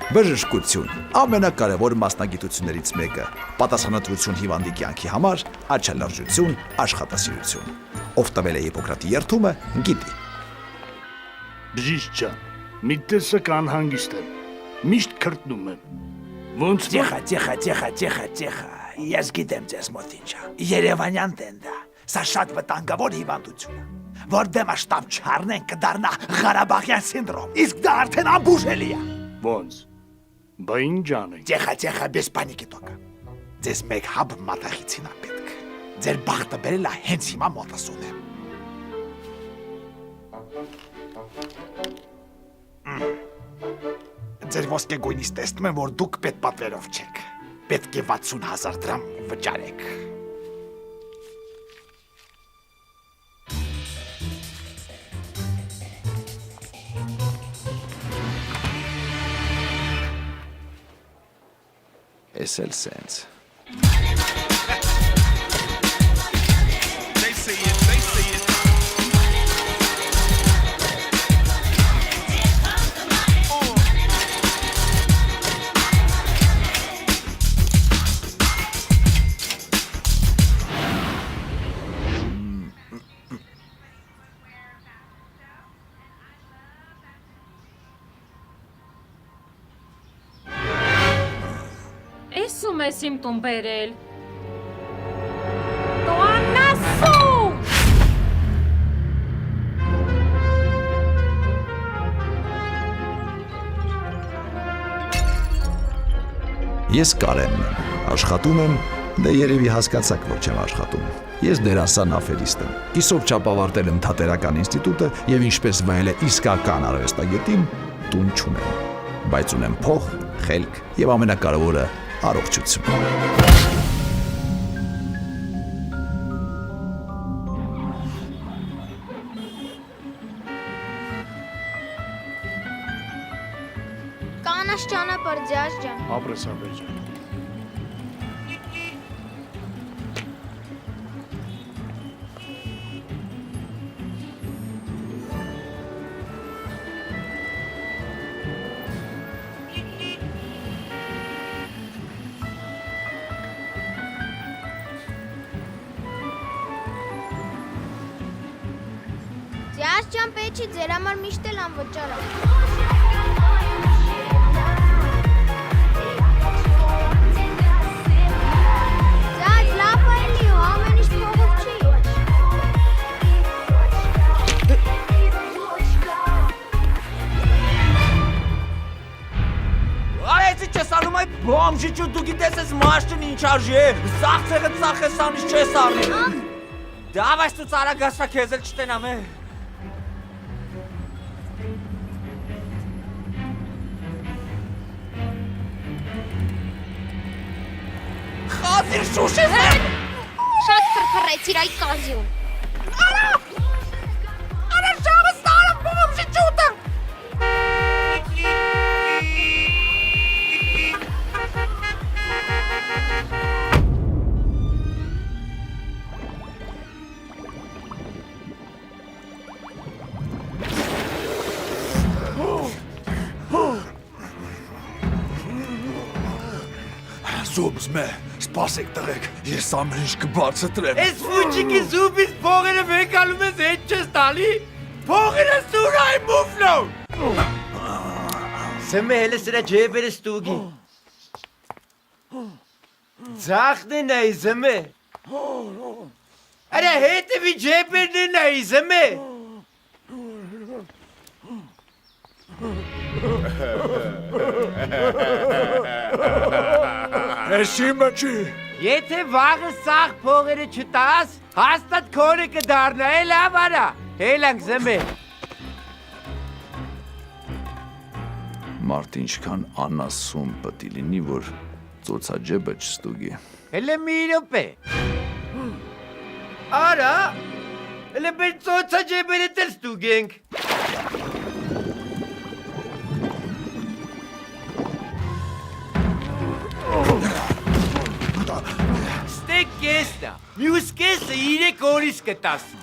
Բժշկություն ամենակարևոր մասնագիտություններից մեկը, պատասխանատվություն հիվանդի կյանքի համար, աչալարժություն, աշխատասիրություն։ Ով տվել է Հիպոկրատի երդումը, գիտի։ Բժիշկ ջան, մի տեսակ անհանգիստ եմ, միշտ քրտնում եմ։ Ոնց Տիխա, ես գիտեմ ձեզ մոտ ինչա։ Երևանյան տենդա, սա շատ վտանգավոր հիվանդություն է, որ դեմը շտապ չառնեն կդառնա Ղարաբաղյան սինդրոմ, իսկ դա արդեն անբուժելի է։ Ոնց։ Բա ինչ անենք։ Տիխա, без պանիկի տոկա։ Ձեզ մեկ հաբ մատաղիցին է պետք։ Ձեր բախտը բերել է հենց հիմա մոտս ունեմ։ Ձեր ոսկեգույնից տեսնում եմ, որ դուք պետ պատվերով չեք։ Պետք է 60,000 դրամ վճարեք։ Էս էլ սենց։ Էսում ես իմ տուն բերել։ Տոանասու։ Ես Կարենն եմ, աշխատում եմ, դե երևի հասկացաք, որ չեմ աշխատում։ Ես դերասան աֆերիստ եմ, կիսով ավարտել եմ Թատերական ինստիտուտը և ինչպես վայել է իսկական արվեստագետին, տուն չունեմ, բայց ունեմ փող, խելք և ամենակարևորը առողջություն։ Կանաչ ճանապարհ ձյաձ ջան։ Ապրես աբեր ջան։ Ձյաձ ջան պետք չի ձեր համար միշտ էլ անվճար է։ Ձյաձ լավ է էլի ու ամեն ինչ փողով չի։ Արեցի չես անում այդ բոմժիչ ու դու գիտես ես մաշտին ինչ արժի է, սաղցեղը ծախ ես անիշ չես արնի։ Դավայ ստուց արագասվա քեզ էլ չտենամ է։ Խազիր շուշ ես եմ։ Շատ խրխրեցիր այդ կազյուն։ Արա շաղը ստարը բոմժիչ ուտը։ Զոբզմե, սպասեք տղեկ, ես ամեն ինչ կբացատրեմ։ Ես ֆուջիկի զուբից փողերը վեկալում ես հետ չես տալի։ Փողերը սուրայ մուֆլո։ Սեմե հելը սրա ջեբերը ստուգի։ Ձախն է նայի զմե։ Արա հետևի ջեբերն է նայի զմե։ Ես իմը չի։ Եթե վաղը սաղ փողերը չտաս, հաստատ քոնը կդառնա, լավ արա։ Հելանք զմե։ Մարդ ինչքան անասուն պտի լինի, որ ծոցաջեբը չստուգի։ Հելը մի րոպե։ Արա, հելը մեր ծոցա ջեբերը դել ստուգենք։ Ստեկ կեսնա, մյուս կեսը 3 օրից կտասն։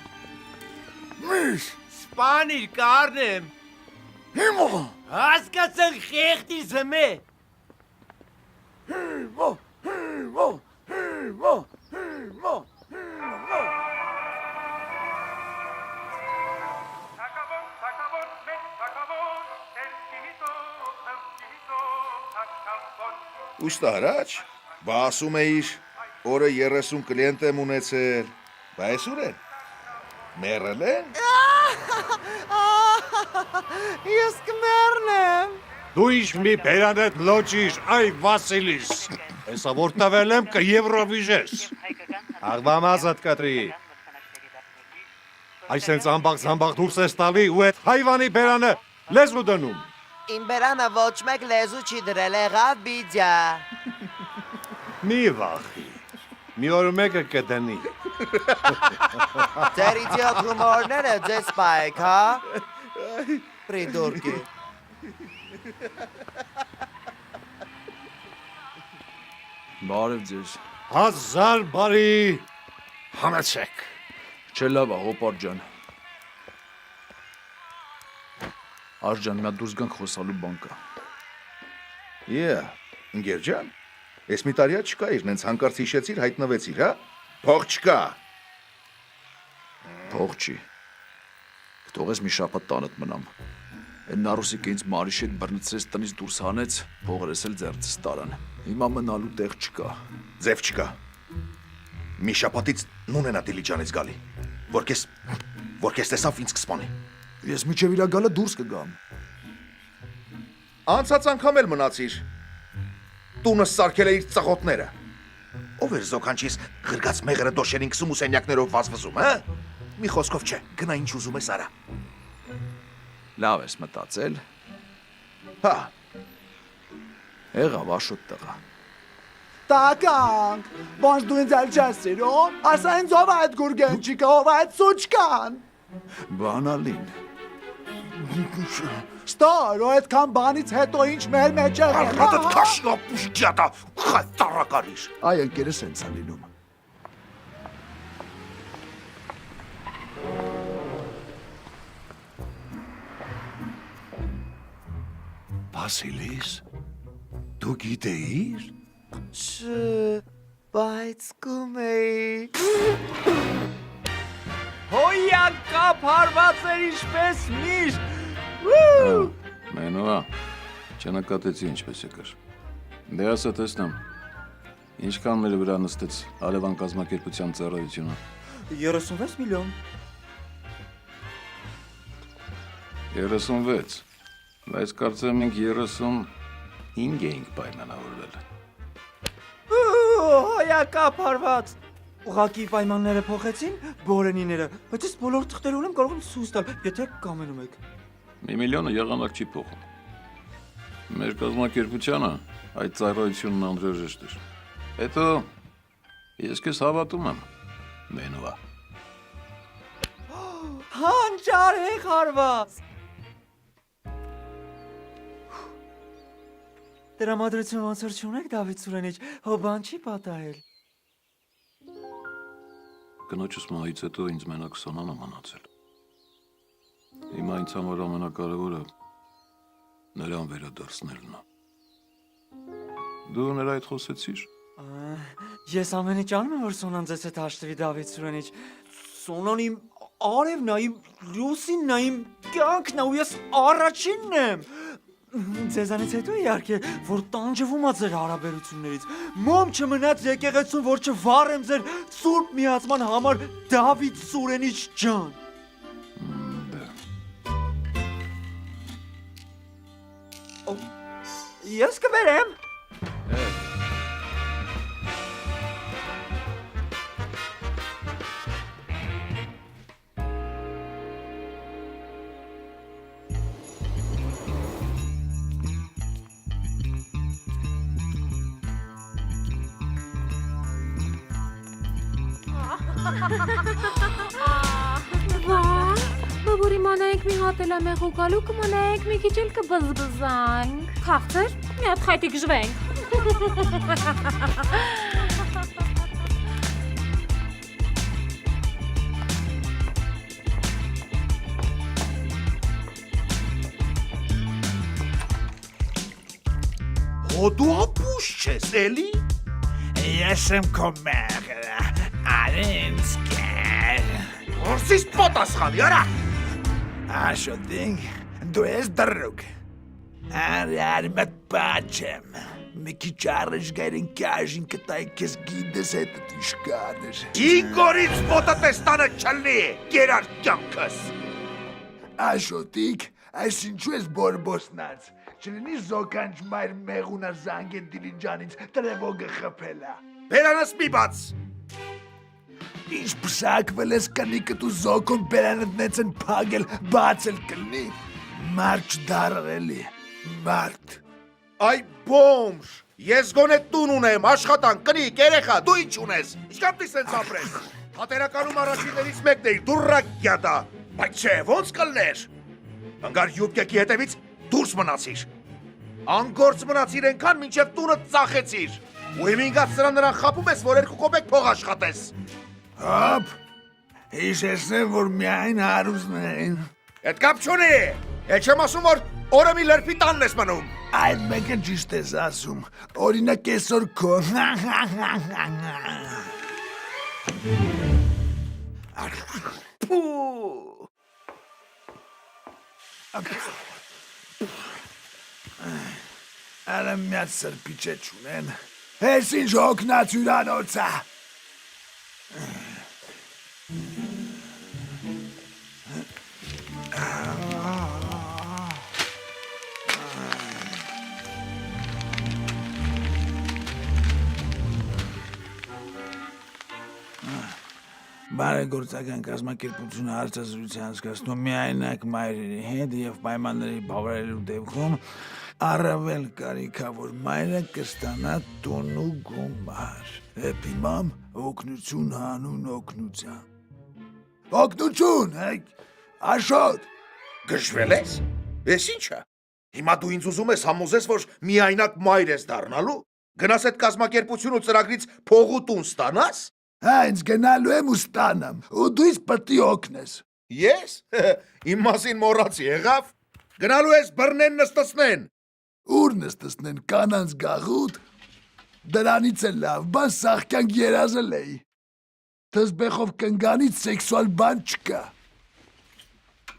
Միշ, Սպանիր, կարնեմ։ հիմա։ Հասկացան խեղդի զմե։ Ուստահրաչ, բա ասում էիր, օրը 30 կլիենտ եմ ունեցել, բա ես ուր են, մերել են? Ես կմերն եմ։ Դու ինչ մի բերանետ լոճիր, այ Վասիլիս, հեսա որ տվել եմ կԵվրովիժես, աղբամազատ կտրի, այսենց ամբաղ դուրս ես տալի ու էդ հայվանի բերանը լեզու դնում, Իմ բերանը ոչ մեկ լեզու չի դրել եղավ բիջա։ մի վախի, մի օր մեկը կդնի, Ձեր իդիոտ հումորները ձեզ պայեք, հա? Պրիդուրկի։ Բարև ձեզ։ 1000 բարի համեցեք, Չէ լավ է, հոպար ջան։ Արժան, մի հատ դուրս գանք խոսալու բան կա։ Ընկեր ջան, ես մի տարիա չկայիր, նենց հանկարծ հիշեցիր, հայտնվեցիր, հա? Փող չկա։ Փող չի։ Թողես մի շաբաթ տանդ մնամ։ Այն նարուսիկը ինձ Մարիշի հետ բռնցրեց տնից դուրս հանեց, փողերս էլ ձեռքս տարան։ Հիմա մնալու տեղ չկա։ Ձև չկա։ Մի շաբաթից նունենա Դիլիջանից գալի, որ քեզ տեսավ ինձ կսպանի։ Ես միջև իրա գալը դուրս կգամ։ Անցած անգամ էլ մնացիր։ Տունս սարքել է իր ծղոտները։ Ով էր զոքանչիս ղրգած մեղրը դոշերին քսում ու սենյակներով վազվզում, հա? Մի խոսքով չէ, գնա ինչ ուզում ես արա։ Լավ ես մտածել։ Հա, Եղավ աշոտ տղա։ Տականք, ոնց դու ինձ էլ չես սիրում, ասա ինձ ով է այդ գուրգենչիկը, ով է այդ սուչկան։ Բանալին։ Ստոր, ու այդքան բանից հետո ինչ մեր մեջ է Արդատ քաշնա պուշջատա, խայտարակարիր։ Այ ընկերս հենց է լինում։ Վասիլիս, դու գիտեիր, Բայց կում էի։ Հոյակապ հարված էր ինչպես միշտ։ Մենուա, չնկատեցի ինչպես եկար։ Դե ասա տեսնեմ, ինչքան մեր վրա նստեց Արևան կազմակերպության ծառայությունը։ 36 միլիոն։ 36, բայց կարծեմ մենք 35 էինք պայմանավորվել։ Հոյակապ հարված։ Ուղղակի պայմանները փոխեցին բորենիները, բայց ես բոլոր թղթերը ունեմ, կարող եմ ցույց տալ, եթե կամենում եք։ 1 միլիոնը եղանակ չի փոխում։ Մեր կազմակերպությանը այդ ծառայությունն անհրաժեշտ էր։ Հետո ես քեզ հավատում եմ, Մենուա։ Հանճարեղ հարված։ Տրամադրություն ոնց որ չունեք Դավիթ Սուրենիչ, հո բան չի պատահել։ Կնոջս մահից հետո ինձ մենակ Սոնան է մնացել։ Հիմա ինձ համար ամենակարևորը նրան վերադարձնելն է։ Դու նրա հետ խոսեցիր։ Ես ամեն ինչ անում եմ, որ Սոնան ձեզ հետ հաշտվի Դավիթ Սուրենիչ։ Սոնան իմ արևն է, իմ լուսինն է, իմ կյանքն է ու ես առաջինն եմ։ Ձեզանից հետո իհարկե, որ տանջվում է ձեր հարաբերություններից։ Մոմ չմնաց եկեղեցուն, որ չվառեմ ձեր սուրբ միացման համար Դավիթ Սուրենիչ ջան։ Ես կբերեմ։ Բաբուրի մանայինք մի հատ էլ ամեղ ու գալու կմանայինք մի քիչ էլ կբզբզանք։ Քաղցր, մի հատ խայտի գժվենք։ Օ դու ապուշ չես, էլի։ Ես եմ քո մեղրը, արինց կեր։ Որսիս պատասխանի, արա։ Աշոտինք, դու ես դրուկ։ Արար մտ պաչեմ։ Մի քիչ առաջ գայրին կաժին կտայ քեզ գիդես հետը տիշկաներ։ Ինգորից ոտը տեստանը չլնի, գերար կյանքս։ Աշոտիկ, այս ինչու ես բորբոսնած։ Չլինի զոկանջ մայր մեղունա զանգեն դիլինջանից տրևոգը խփելա։ Բերանս մի բաց։ Ինչ պսակվել ես կնիկը դու զոկոն բերանդ նեցեն փագել բացել կլնի։ Մարդ չդարրելի, մարդ։ Այ բոմժ, ես գոնե տուն ունեմ, աշխատանք, կնիկ, երեխա, դու ինչ ունես, ինչքան դի սենց ապրես, հատերականում առաջիններից մեկն էիր, դուրրակ գյադա, բայց չէ, ոնց կլներ, ընգար յուբկեքի հետևից դուրս մնացիր, անգործ մնացիր ենքան մինչև տունը ծախեցիր, ու հիմինգած նրան խապում ես, որ 2 կոպեկ փող աշխատես։ Հապ, հիշեսնեմ, որ միայն հարուզն են։ Էդ կապ չունի, էլ չեմ ասում, որ օրը մի լրպի տանն ես մնում։ Այդ մեկը ճիշտ ես ասում, օրինակ այսօր քո։ Արա միած սրպիչ է չունեն, ես ինչ հոգնած հյուրանոցա։ Բարեգործական կազմակերպությունը հարցազրույց անցկացնում միայնակ մայրերի հետ եւ պայմանների բավարարելու դեպքում առավել կարիքավոր մայրը կստանա տոնու գումար։ Էպիմամ օգնություն հանուն օգնության։ Օգնություն, Աշոտ։ Գժվել ես։ Ես ինչա։ Հիմա դու ինձ ուզում ես համոզես, որ միայնակ մայր ես դառնալու։ Գնաս այդ կազմակերպություն ու ծրագրից փող ու տուն ստանաս։ Հա, ինձ գնալու եմ ու ստանամ, ու դու ինձ պետք է օգնես։ Ես։ Իմ մասին մոռացի, եղավ։ Գնալու ես բռնեն նստացնեն։ Ուր նստացնեն կանանց գաղութ։ Դրանից է լավ, բան սաղքյանք երազել էի։ Թզբեխով կնգանից սեքսուալ բան չկա։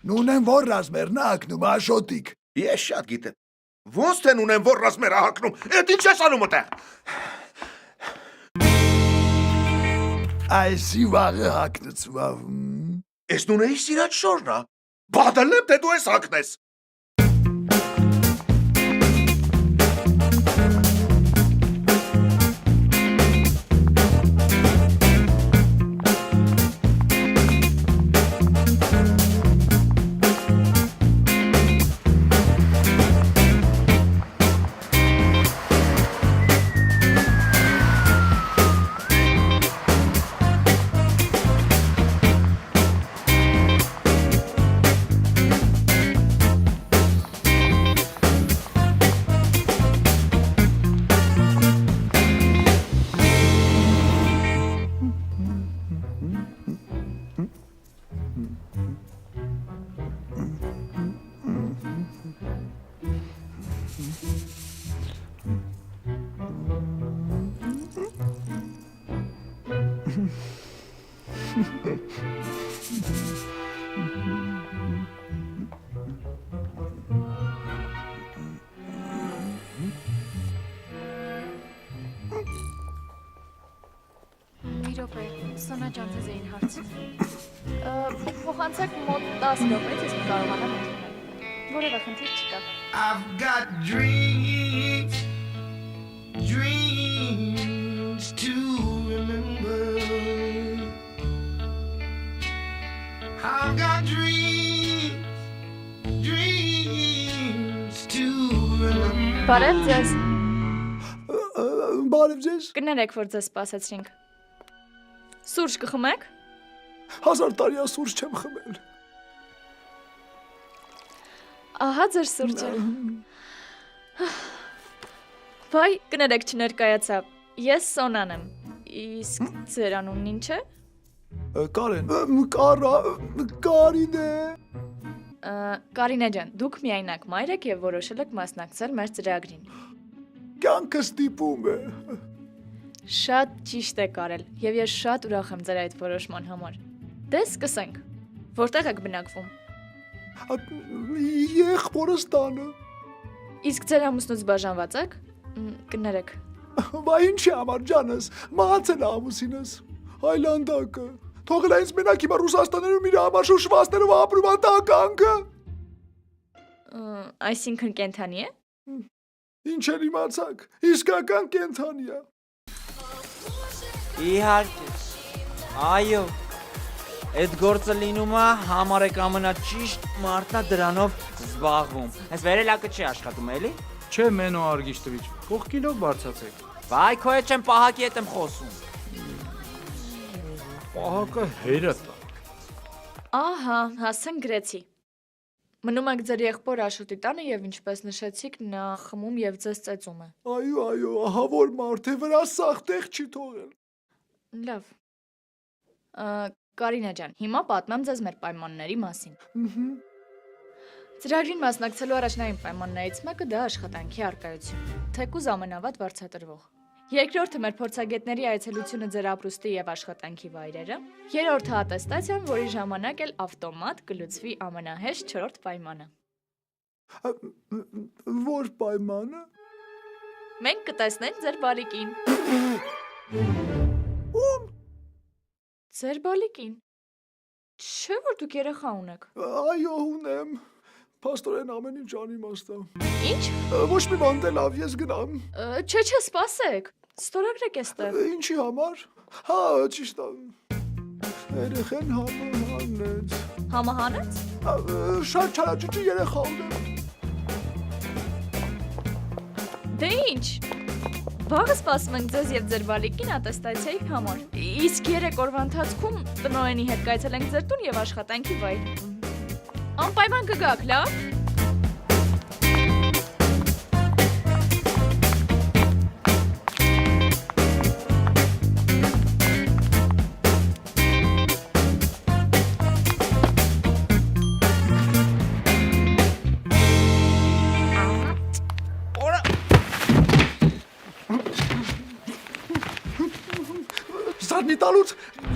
Նունեն որ ռազմերն ակնում, Աշոտիկ։ Ես շատ գիտեմ։ Ոնց թե ունեմ որ ռազմերը հակնում։ Էդ ինչ ես անում այդտեղ։ Այսի վաղը հակնծվավ։ Ես նունեի սիրած շորնա։ Բադալեմ, թե դու ես հակնես։ Սոնա ջան, ձեզ էին հարց։ Փոխանցեք մոտ 10 րոպեից, ես կարողանամ ընդունել։ Որևէ խնդիր չկա։ I've got dreams, dreams to remember. I've got dreams, dreams to remember. Բարև ձեզ։ Բարև ձեզ։ Կներեք, որ ձեզ սպասեցրինք։ Սուրճ կխմեք։ 1000 տարի սուրճ չեմ խմել։ Ահա ձեր սուրճը։ Վայ, կներեք չներկայացա։ Ես Սոնան եմ։ Իսկ ձեր անունն ինչ է։ Կարեն։ Կարինե։ Կարինե ջան, դուք միայնակ մայր եք եւ որոշել եք մասնակցել մեր ծրագրին։ կյանքը ստիպում է։ Շատ ճիշտ եք արել, եւ ես շատ ուրախ եմ ձեր այդ որոշման համար։ Դե սկսենք։ Որտեղ եք բնակվում։ Եղբորս տանը։ Իսկ ձեր ամուսնուց բաժանված եք։ Կներեք։ Բա ինչի համար ջանս, մահացել է ամուսինս, հայլանդակը, թողել է ինձ մենակ հիմա Ռուսաստաներում իր համար շուշվածներով ապրում ատականքը։ Այսինքն կենթանի է։ Ինչ էլ իմացաք, իսկական կենթանի է։ Իհարկե։ Այո։ Այդ գործը լինում է համարեք ամենաճիշտ մարդը դրանով զբաղվում։ Այս վերելակը չի աշխատում, էլի։ Չէ, մենո Արգիշտովիչ, կողքինով բարձացեք։ Վայ, քո հետ չեմ պահակի հետ եմ խոսում։ Պահակը հերը տա։ Ահա, հասան գրեցի։ Մնում եք ձեր եղբոր Աշոտի տանը եւ ինչպես նշեցիք, նա խմում եւ ձեզ ծեծում է։ Այո, ահա որ մարդ է վրա սաղ տեղ չի թողել։ Լավ։ Կարինա ջան, հիմա պատմեմ ձեզ մեր պայմանների մասին։ Ծրագրին մասնակցելու առաջնային պայմաններից մեկը դա աշխատանքի առկայություն, թեկուզ ամենավատ վարձատրվող։ Երկրորդը մեր փորձագետների այցելությունը ձեր ապրուստի եւ աշխատանքի վայրերը։ Երրորդը ատեստացիան, որի ժամանակ էլ ավտոմատ կլուծվի ամենահեշտ 4-րդ պայմանը։ Որ պայմանը։ Մենք կտեսնենք ձեր բալիկին։ Ում։ Ձեր բալիկին։ Չէ՞ որ դուք երեխա ունեք։ Այո, ունեմ։ Պաստորեն ամեն ինչ անիմաստ է։ Ինչ։ Ոչ մի բան դե լավ, ես գնամ։ Չէ, սպասեք։ Ստորագրեք էստեղ։ Ինչի համար։ Հա, ճիշտ է։ Երեխեն համահանեց։ Համահանեց։ Շատ չարաճճի երեխա ունեմ։ Դե ինչ։ Վաղը սպասում ենք ձեզ եւ ձեր բալիկին ատեստացիայի համար։ Իսկ 3 օրվա ընթացքում տնօրենի հետ կայցելենք ձեր տուն եւ աշխատանքի վայր։ Անպայման կգաք, լավ։ Սարնի տալուց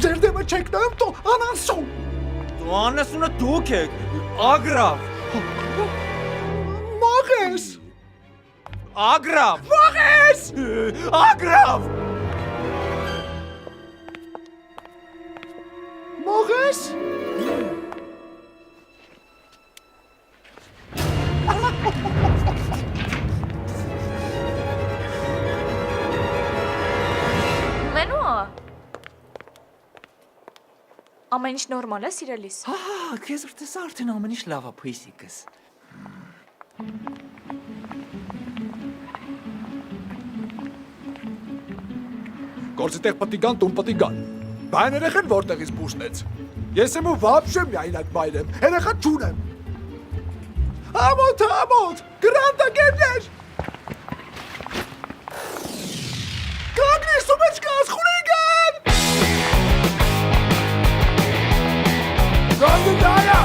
ձեր դեմը չեք նայում, տո անանսում։ Դու անասունը դուք եք, ագրավ։ Մաղես։ Ագրավ։ Մաղես։ Ագրավ։ Մաղես։ Մենուա։ Ամեն ինչ նորմալ է, սիրելիս։ Քեզ որտես արդեն ամեն ինչ լավ է, փույսիկս։ Գործի տեղ պտի գան, տուն պտի գան։ Բան երեխեն որտեղից բուժնեց։ Ես եմ ու վաբշե միայնակ բայր եմ, երեխա չունեմ։ Ամոթ, գրանտա գերներ։ Կանգնես ու մեջ կաս խունեգան։ Գանդի դայա։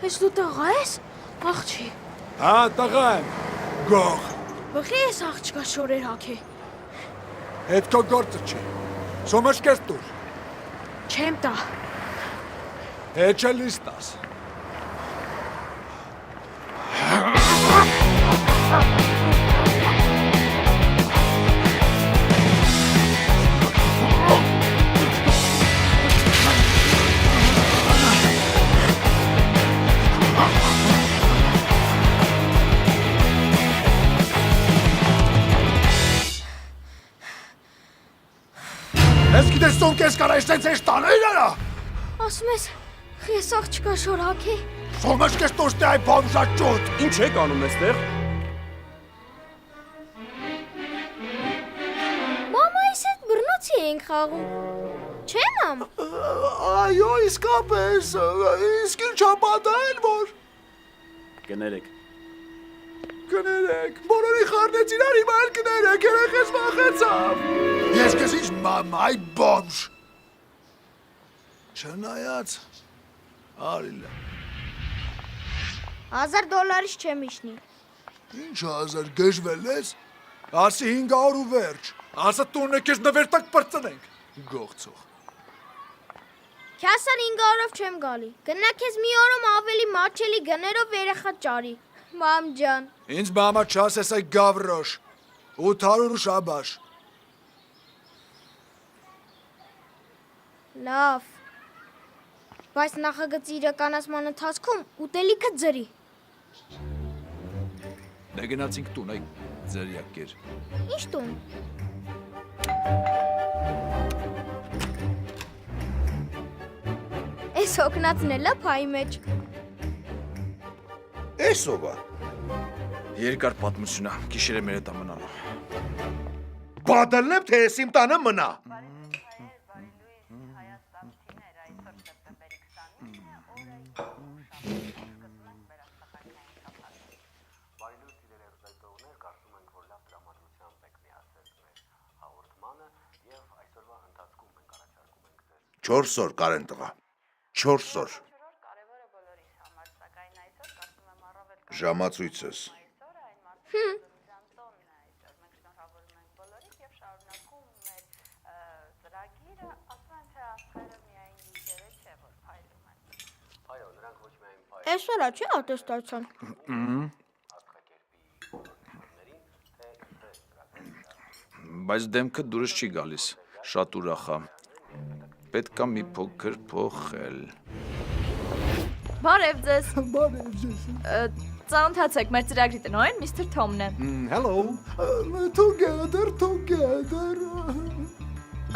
Ես դու տղա ես, աղջի։ Հա, տղա եմ, գող։ Բխի ես աղջկա շորեր հակի։ Հետ քո գործը չի։ Սոմաշկես տուր։ Չեմ տա։ Հետ չլիստաս։ դու կես կարա էստենց էշ տաներա։ Ասում ես, ես աղջկա շորակի։ Սոմաշ կես տոշտե այ բամժաճոտ։ Ինչ եք անում այստեղ։ Մամայիս հետ բռնոցի էինք խաղում։ Չէ՞ մամ։ Այո, իսկապես, իսկ ինչ ապատայել որ։ Կներեք։ Կներեք, բոլորի խառնեց իրար հիմա էլ կներեք, երեխես վախեցավ։ Ես կես ինչ մամայ բամժ։ Չնայած, արիլա։ $1000 չեմ իշնի։ Ինչ 1000 գժվել ես, ասի 500 ու վերջ, ասա տունը կեզ նվերտակ պրծնենք, գողցող։ Քյասար 500-ով չեմ գալի, գնա քեզ մի օրում ավելի մաչելի գներով երեխա ճարի, մամ ջան։ Ինձ մամա չասես այ գավրոշ, 800 շաբաշ։ Լավ, բայց նախագծի իրականացման ընթացքում ուտելիքը ձրի։ Դե գնացինք տուն, այ ձերյակ կեր։ Ինչ տուն։ Էս հոգնածն էլա փայի մեջ։ Էս ովա։ Երկար պատմությունա, գիշերը մեր հետ ամնանա։ Բադալնեմ, թե ես իմ տանը մնա։ Չորս օր կարեն տղա, 4 օր։ Ժամացույցս։ Այսօրա չի ատեստացիան։ Բայց դեմքը դուրս չի գալիս, շատ ուրախ է։ Պետք է մի փոքր փոխել։ Բարև ձեզ։ Բարև ձեզ։ Ծանոթացեք, մեր ծրագրի տնօրեն Միսթր Թոմն է։ Hello։ Together։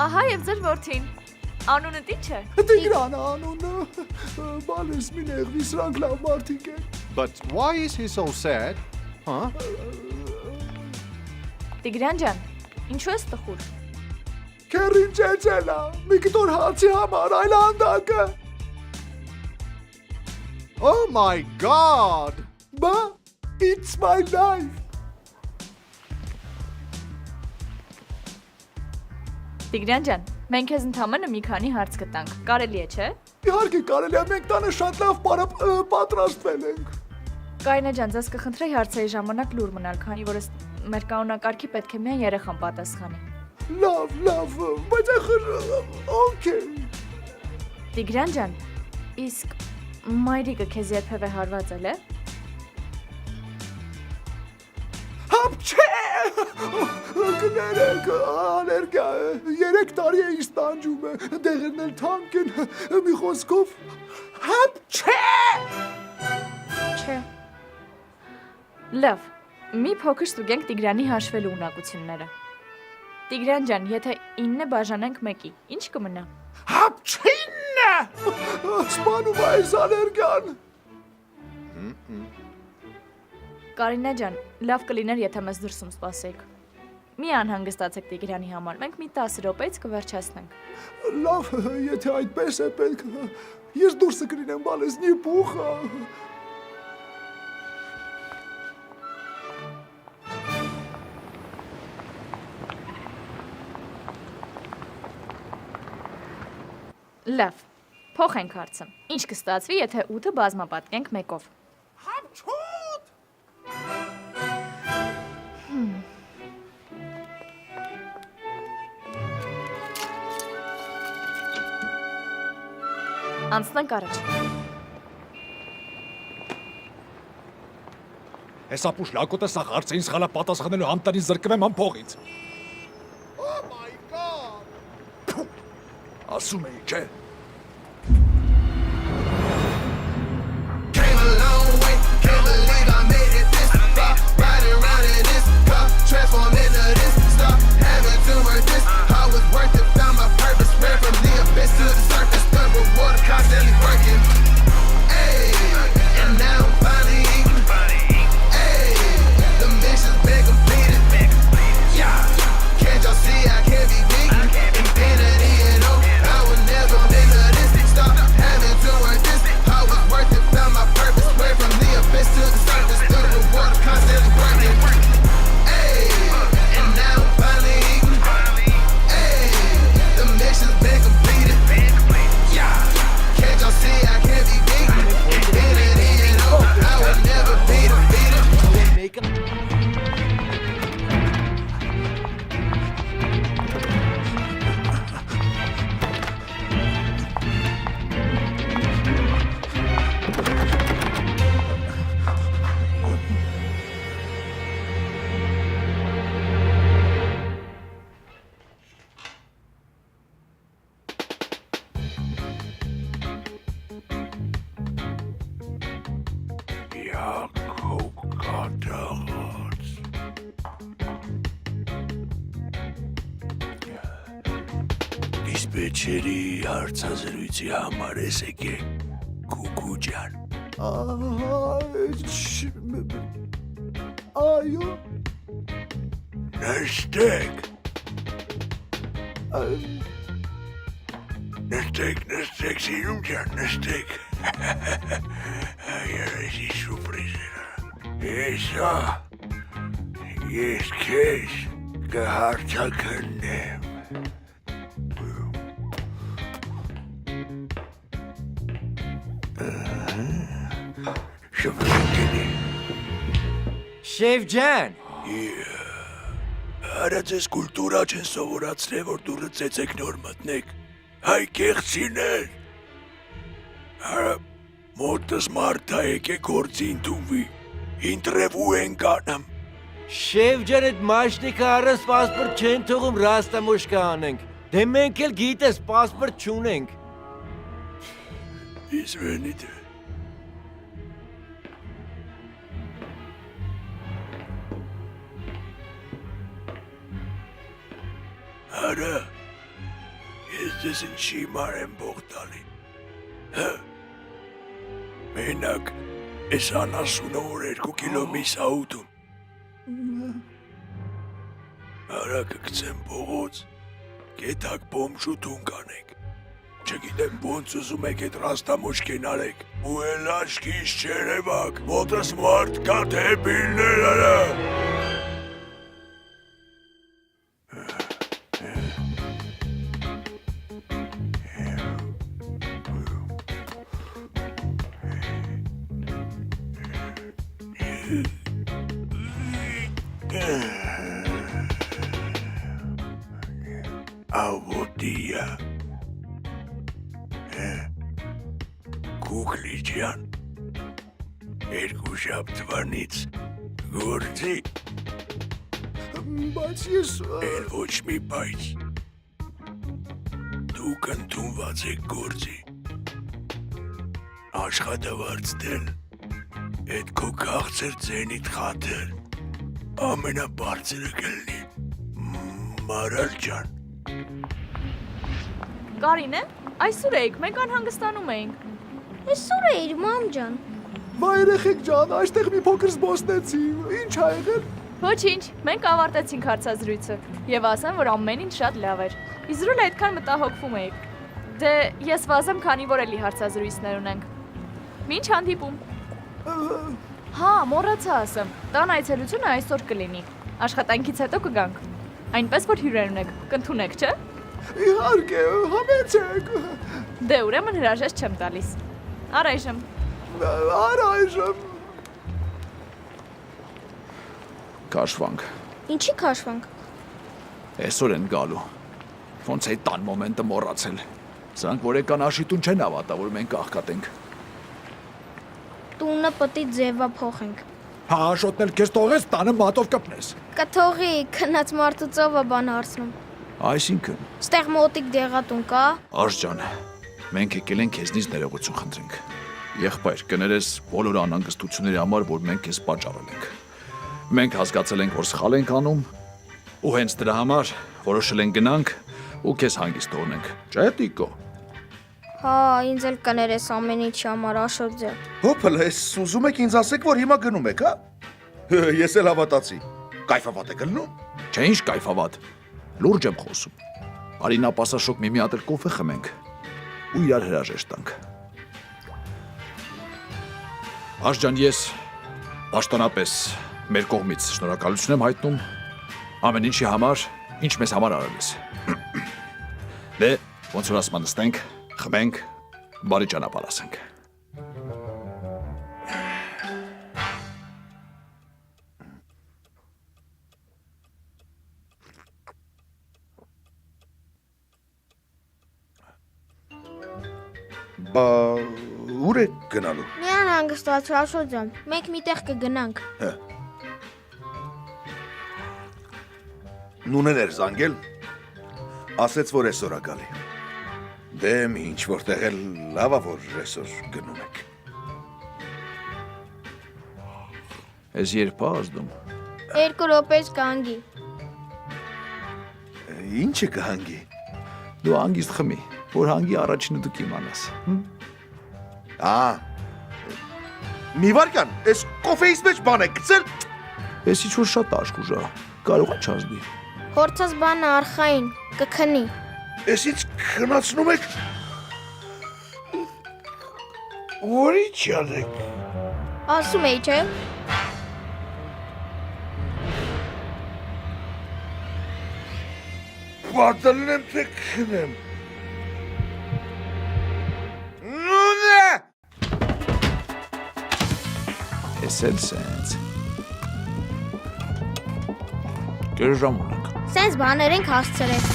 Ահա եւ ձեր որդին։ Անունը ի՞նչ է։ Տիգրան անունը, բալես մի նեղվի սրանք լավ մարդիկ են։ But why is he so sad? Huh? Տիգրան ջան, ինչու ես տխուր։ Քերին ճեճելա, մի կտոր հացի համար այլ անդակը։ Oh my god! Բա, it's my life։ Տիգրան ջան, մենք քեզ ընդամենը մի քանի հարց կտանք։ Կարելի է, չէ՞։ Իհարկե կարելի է, մենք տանը շատ լավ պատրաստվել ենք։ Կարինե ջան, ձեզ կխնդրեի հարցերի ժամանակ լուր մնալ, քանի որ մեր կանոնակարգի պետք է միայն երեխան պատասխանի։ Լավ, բայց ախր, օքեյ։ Տիգրան ջան, իսկ մայրիկը քեզ երբևէ հարվածել է։ Հապ չէ։ Կներեք, ալերգիա է, 3 տարի է ինձ տանջում է, դեղերն էլ թանկ են, մի խոսքով, հապ չէ։ Չէ։ Լավ, մի փոքր ստուգենք Տիգրանի հաշվելու ունակությունները։ Տիգրան ջան, եթե 9-ը բաժանենք 1-ի, ինչ կմնա։ Հապ չինը։ Սպանում է այս ալերգիան։ Կարինե ջան, լավ կլիներ, եթե մեզ դրսում սպասեիք։ Մի անհանգստացեք Տիգրանի համար, մենք մի 10 րոպեից կվերջացնենք։ Լավ, եթե այդպես է պետք, ես դուրսը կլինեմ, բալես նի պուխա։ Լավ, փոխենք հարցը։ Ինչ կստացվի, եթե 8-ը բազմապատկենք 1-ով։ Հապ չոտ։ Անցնենք առաջ։ Հեսա պուշ լակոտը սա հարցին սխալա պատասխանելու համտանին զրկվեմ համ փողից։ Oh my god։ Ասում էի, չէ։ Transform into this stuff, having to work this. I was worth it, found my purpose, ran from վեճերի հարցազրույցի համար ես եկել, Կուկու ջան։ Այո։ Նստեք։ Նստեք, սիրում ջան, նստեք։ Երեսի սուրպրիզերը։ Ես քեզ կհարցակնեմ։ Շեֆ ջան։ Արա ձեզ կուլտուրա չեն սովորացրել, որ դուրը ծեցեք նոր մտնեք։ Հայ կեղծիներ։ Արա մոտս մարդա եկե գործի ընդունվի։ Ինտրևու են կանեմ։ Շեֆ ջան, այդ մաշնիկը առանց պասպորտ չեն թողում ռաստամոշկա անենք։ Դե մենք էլ գիտես պասպորտ չունենք։ Извините։ Արա, ես ձեզ ինչի մարեմ բող տալի։ Մենակ, ես անասունը որ 2 կիլո միս աուտում։ Արա կգցեմ բողոց, կետակ բոմշութուն կանենք։ Չգիտեմ ոնց ուզում եք այդ ռաստամոշկեն արեք, ու էլ աշկիս չերևակ, մոտս մարդ կա դեբիլներ արա։ Ավոտիա Կուկլի ջան երկու շաբթվանից գործի Բայց ես էլ ոչ մի բայց դուք ընդունված եք գործի աշխատավարձ դել այդ քո քաղցր ձենիդ խաթր ամենաբարձրը կլնի մարալ ջան Կարինե, այսօր էիք, մենք անհանգստանում էինք։ Այսօր էիր, մամ ջան։ Վայ երեխեք ջան, այստեղ մի փոքր զբոսնեցի։ Ինչ ա եղել։ Ոչինչ, մենք ավարտեցինք հարցազրույցը եւ ասեմ, որ ամեն ինչ շատ լավ էր։ Իզրուլ այդքան մտահոգվում էիք։ Դե ես վազեմ, քանի որ էլի հարցազրույցներ ունենք։ Մինչ հանդիպում։ Հա, մոռացա ասեմ։ Տան այցելությունը այսօր կլինի։ Աշխատանքից հետո կգանք։ Այնպես որ հյուրեր ունեք, կընդունեք, չէ՞։ Իհարկե, համեցեք։ Դե ուրեմն հրաժեշտ չեմ տալիս։ Առայժմ։ Առայժմ։ Քաշվանք։ Ինչի քաշվանք։ Այսօր են գալու։ Ոնց է տան մոմենտը մոռացել։ Սրանք որ եկան աշիտուն չեն հավատա, որ մենք աղքատենք։ Տունը պտի ձևափոխենք։ Հա, աշոտն էլ քեզ տողես, տանը մատով կպնես։ Կթողի, քնած մարդու ծովը բան հարցնում։ Այսինքն, Ստեղ մոտիկ դեղատուն կա։ Արս ջան, մենք եկել ենք քեզնից ներողություն խնդրենք։ Եղբայր, կներես բոլոր անհանգստությունների համար, որ մենք քեզ պատճառել ենք։ Մենք հասկացել ենք, որ սխալ ենք անում, ու հենց դրա համար որոշել ենք գնանք ու քեզ հանգիստ թողնենք։ Չէ՞ Տիկո։ Հա, ինձ էլ կներես ամեն ինչի համար Աշոտ ջան։ Հոփլ, ես ուզում եք ինձ ասեք, որ հիմա գնում եք, հա։ Ես էլ հավատացի։ Կայֆավատ եք գնում։ Չէ, ինչ կայֆավատ։ Լուրջ եմ խոսում։ Արի նա պասաշոկ մի հատ էլ կոֆե խմենք ու իրար հրաժեշտ տանք։ Արս ջան, ես պաշտոնապես մեր կողմից շնորհակալություն եմ հայտնում ամեն ինչի համար, ինչ մեզ համար արել ես։ Դե, ոնց որ ասում նստենք, խմենք, բարի ճանապարհ ասենք։ Բա ուր եք գնալու։ Միան հանգստացու Աշոտ ջան, մենք միտեղ կգնանք։ Նունեն էր զանգել, ասեց, որ այսօր ա գալի։ Դե ինչ որտեղ էլ լավ ա, որ այսօր գնում եք։ Ես երբ ա ազդում։ 2 րոպեից կհանգի։ Ինչը կհանգի։ Դու հանգիստ խմի, որ հանգի առաջինը դու կիմանաս։ Մի վարքան, այս կոֆեից մեջ բան է գցել։ Ես ինչ-որ շատ աշխուժ է, կարող է չազդի։ Փորձած բանը արխային, կքնի։ Էսից քնացնում եք։ Որի՞չ ալեք։ Ասում էի, չէ՞։ Պատելն եմ թե քնեմ։ Նունե։ Ես էլ սենց։ Կեր ժամ ունենք։ Սենց բաներ ենք հասցրել։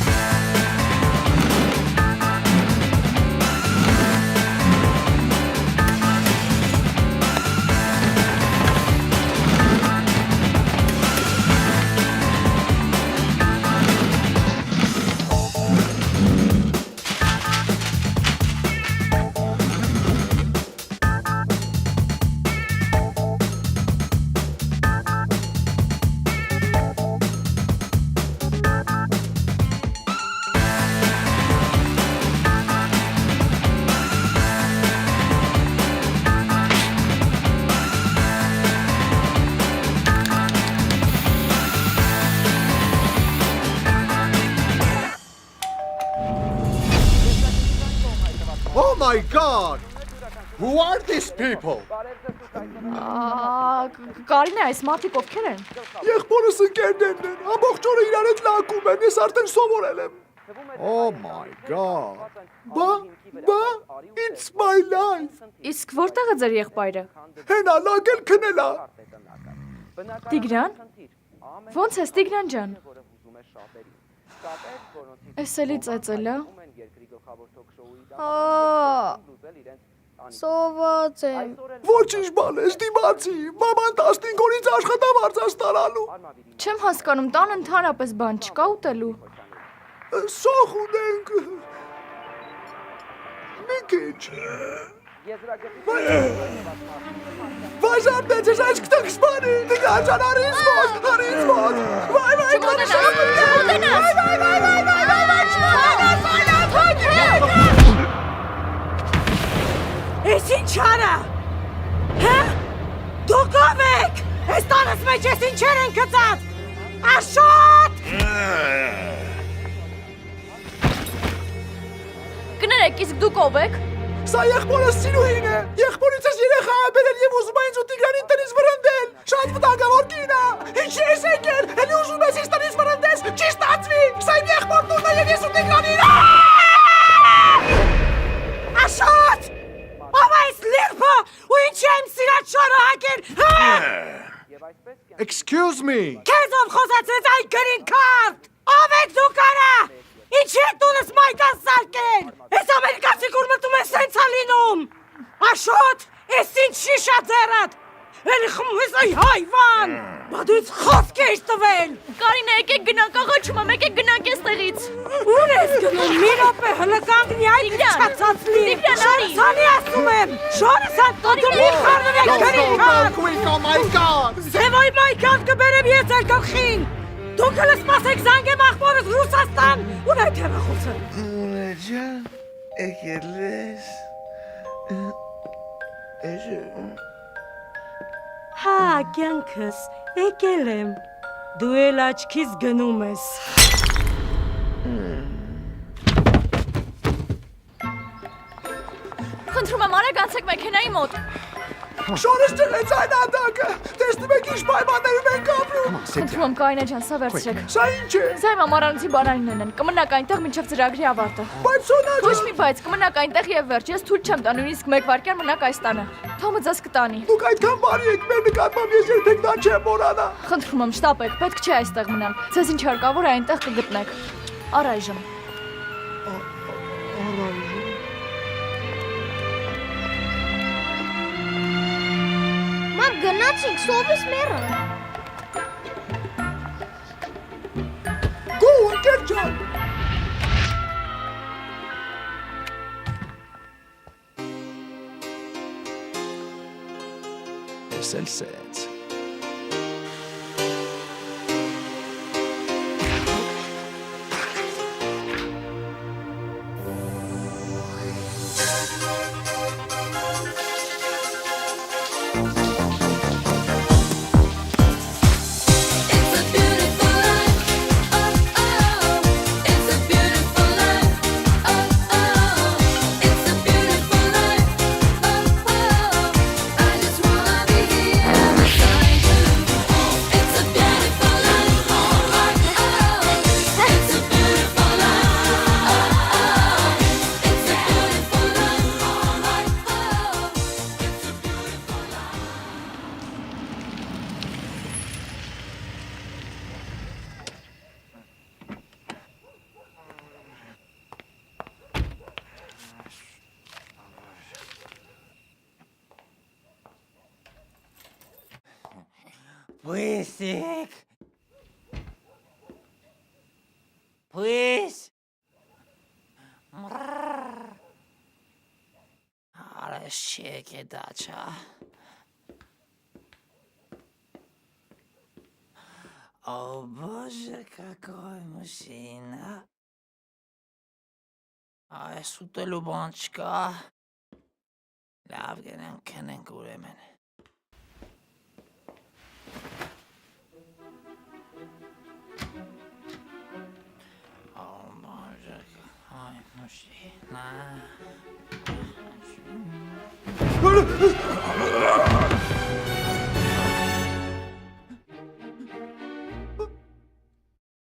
Oh my god! Who are these people? Կարինե, այս մարդիկ ովքեր են։ Եղբորս ընկերներն են, ամբողջ օրը իրար հետ լակում են, ես արդեն սովորել եմ։ Oh my god. Բա, it's my life. Իսկ որտեղ է ձեր եղբայրը։ Հենա լագել քնելա։ Տիգրան։ Ոնց ես Տիգրան ջան։ Էս էլի ծեծել է։ Սոված եմ։ Ոչինչ բան ես դիմացի, մաման 15 օրից աշխատավարձ է ստանալու։ Չեմ հասկանում, տան ընդհանրապես բան չկա ուտելու։ Սոխ ունենք։ Մի քիչ։ Վայժարդեց ես այս կտակ սպանի, Տիգրան ջան, արինց մոտ։ Վայ, Ես ինչ արա։ Հա? Դուք ով եք։ Այս տանս մեջ ես ինչեր են գծած։ Աշոտ։ Կներեք, իսկ դուք ով եք։ Սա եղբորս Սիրուհին է։ Եղբորից ես երեխա է բերել եւ ուզում է ինձ ու Տիգրանին տնից վրընդել։ Շատ վտանգավոր կին է։ Ինչ ես եկել։ Էլի ուզում ես ինձ տնից վրընդես։ Չի ստացվի։ Սա իմ եղբորն է եւ ես ու Տիգրանին։ Աշոտ։ Ո՞վ է այս լիրբը։ Ու ինչ եմ սիրած շորը հակեր։ Excuse me. Քեզ ով խոսացրեց այն գրին քարտ։ Ով եք դուք արա։ Ինչ եք տունս մայկան սարկել։ Այս ամերիկացի կուր մտում են սենց է լինում։ Աշոտ, ես ինչ շիշա ձերդ։ Էլի խմում ես այ հայվան։ Բա դու ինձ խոսք ես տվել։ Կարինե, եկեք գնանք, աղաչում եմ, եկեք գնանք այստեղից։ Ուր ես գնում, մի րոպե, հլը կանգնի այդ չացած լի։ Շորս հանի ասում եմ, շորս հատ տոտու մի խարնր եք գրին քար։ Oh my god. Ձևոյ մայքան կբերեմ ես էլ գլխին։ Դուք հլը սպասեք զանգեմ աղբորս Ռուսաստան, ուր այդ հեղախոսը։ Ունե ջան, եկել ես։ Հա, կյանքս, եկել եմ։ Դու էլ աչքից գնում ես։ Խնդրում եմ, արագ անցեք մեքենայի մոտ։ Շորս ջնեց այն անդակը։ Տեսնում եք ինչ պայմաններում ենք ապրում։ Խնդրում եմ, Կարինե ջան, սա վերցրեք։ Սա ինչ է։ Սա իմ ամառանոցի բանալին են, կմնաք այնտեղ մինչև ծրագրի ավարտը։ Բայց Սոնա Ոչ մի բայց, կմնաք այնտեղ եւ վերջ, ես թույլ չեմ տա նույնիսկ 1 վայրկյան մնաք այս տանը։ Թոմը ձեզ կտանի։ Դուք այդքան բարի եք, մեր նկատմամբ ես երբեք դա չեմ մոռանա։ Խնդրում եմ, շտապեք, պետք չէ այստեղ մնալ։ Ձեզ ինչ հարկավոր է այնտեղ կգտնեք։ Առայժմ։ Մամ, գնացինք, սովից մեռան։ Գո, ընկեր ջան։ Ես էլ սենց։ Պույսիկ։ Պույս։ Արաշեք է դաչա։ О, боже, какой мужчина. Ай, սուտելու բան չկա։ Լավ գնանք քնենք ուրեմն։ О, боже, какой мужчина.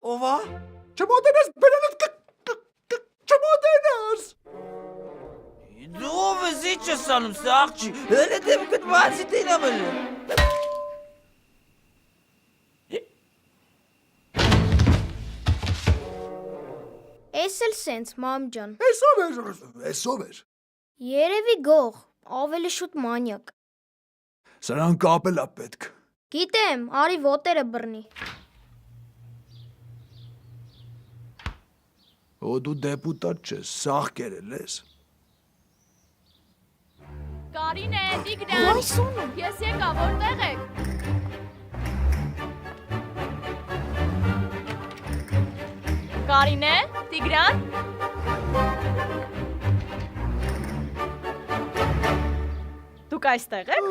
Ովա։ Չմոտենաս, բերանդ չմոտենաս։ Դու վզի չես անում, սաղջի, հելը դեպքդ բացի տենամել է։ Էս էլ սենց, մամ ջան։ Էսով էր։ Երևի գող, ավելի շուտ մանյակ։ Սրան կապել է պետք։ Գիտեմ, արի ոտերը բռնի։ Օ դու դեպուտատ չես, սաղ կերել ես։ Կարինե, Տիգրան, ես եկա, որտեղ եք։ Կարինե, Տիգրան։ Դուք այստեղ եք։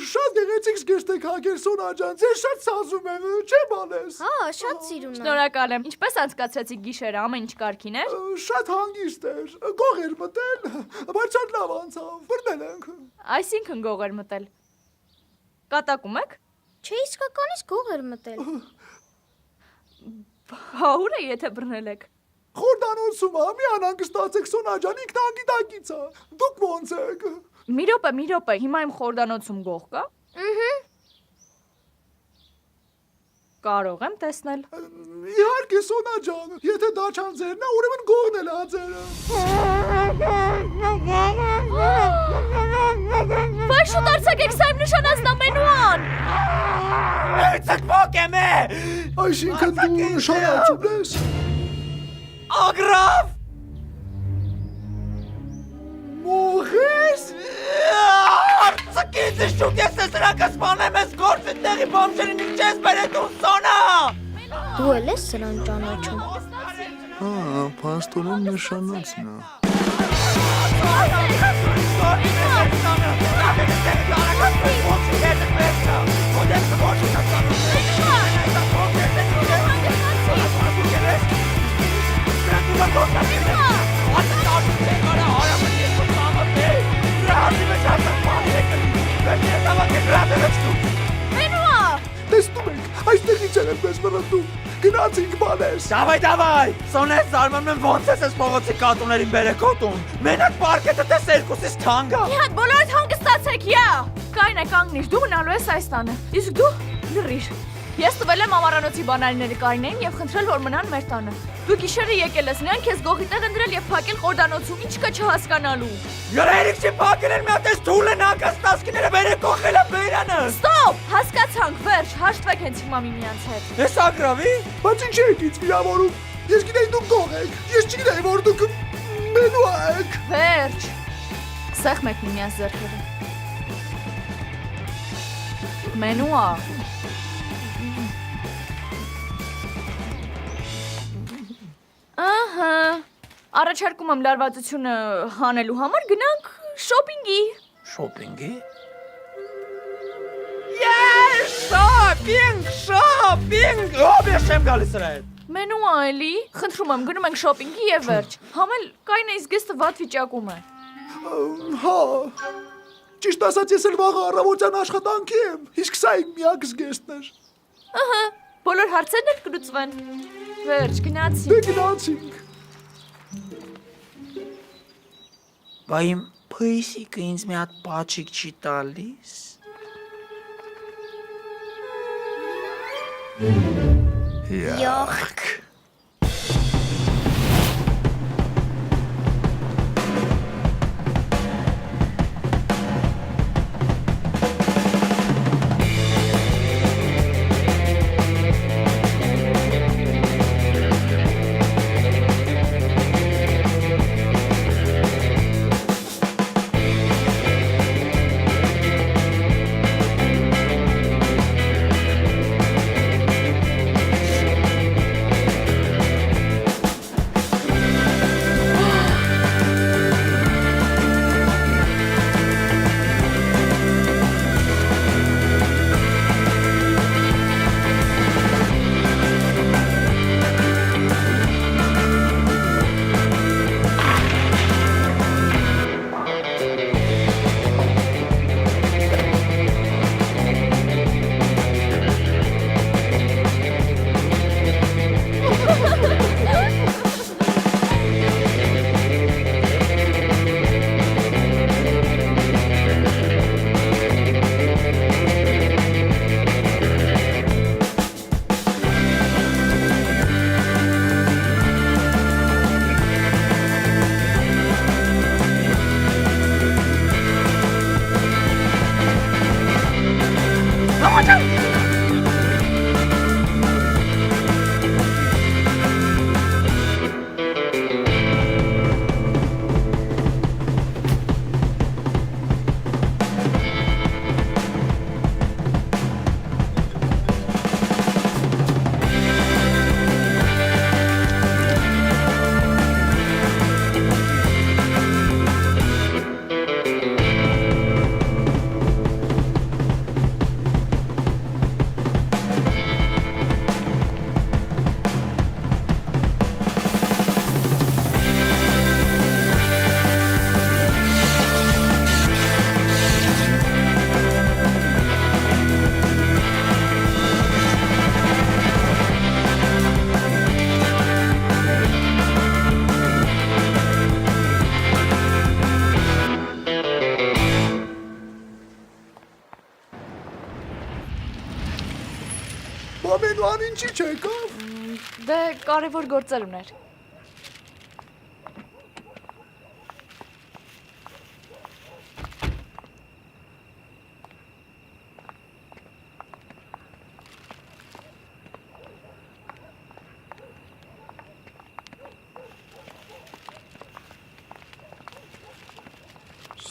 Շատ գեղեցիկ զգեստեք հագեր Սոնաջան, ես շատ սազում եմ, չեմ անես։ Հա, շատ սիրուն է։ Շնորհակալ եմ։ Ինչպես անցկացրեցիք գիշերը, ամեն ինչ կարգին էր։ Շատ հանգիստ էր, գող էր մտել, բայց շատ լավ անցավ, բռնել ենք։ Այսինքն գող էր մտել։ Կատակում եք։ Չէ, իսկականից գող էր մտել։ Հաուր է, եթե բռնել եք։ Խորդանոցում է, մի անհանգստացեք Սոնաջան, ինքն անգիտակից է, դուք ոնց եք։ Մի րոպե, հիմա իմ խորդանոցում գող կա։ Կարող եմ տեսնել։ Իհարկե Սոնաջան, եթե դաչան ձերն է, ուրեմն գողն էլ է ձերը։ Վայ շուտ արցակեք, սա իմ նշանածն ամենուան։ Ծկվոք եմ է։ Այսինքն դու նշանածում ես։ Ագրավ։ Մողես։ Արցակից շուտ ես սրանք ասպանեմ ես գործը տեղի բամջերին ինչ ես բերետու Սոնա։ Դու էլ ես սրան ճանաչում։ Հա, պաստորեն նշանածն է։ Տեսնում եք, այստեղից են ես մրընդում, գնացինք բանես։ Դավայ, Սոնես զարմանում եմ ոնց ես ես փողոցի կատուներին բերեկոտում։ Մենակ պարկետը տես երկուսից թանկ է։ Մի հատ բոլորդ հանգստացեք, յա։ Կարինե, կանգնիր, դու մնալու ես այս տանը։ Իսկ դու լռիր։ Ես տվել եմ ամառանոցի բանալիների Կարինեին եւ խնդրել, որ մնան մեր տանը։ Դու գիշերը եկել ես, նրանք քեզ գողի տեղ են դրել եւ փակել խորդանոցում, ինչ կա չհասկանալու։ Երերիք չի փակել են մի հատ էս թուլ են հակած տասկիները բերեկողել է բերանը։ Ստոպ, հասկացանք, վերջ, հաշտվեք հենց հիմա միմյանց հետ։ Ես ագրավի։ Բայց ինչ եք ինձ վիրավորում։ Ես գիտեի դուք գող եք։ Ես չգիտեի որ դուք մենու եք։ Վերջ։ Սեղմեք միմյանց ձեռքերը։ Մենու ա։ Ահա, առաջարկում եմ լարվածությունը հանելու համար գնանք շոպինգի։ Շոպինգի։ Yes, շոպինգ, ով ես եմ գալիս սրա հետ։ Մենու ա էլի, խնդրում եմ գնում ենք շոպինգի եւ վերջ։ Համել Կարինեի զգեստը վատ վիճակում է։ Հա, ճիշտ ասած ես էլ վաղը առավոտյան աշխատանքի եմ, իսկ սա իմ միակ զգեստն էր։ Ահա, բոլոր հարցերն էլ կլուծվեն։ Վերջ, գնացինք։ Դե գնացինք։ Բա իմ փույսիկը ինձ մի հատ պաչիկ չի տալիս։ Յախք։ ամենուան ինչի չեկավ։ Դե կարևոր գործեր ուներ։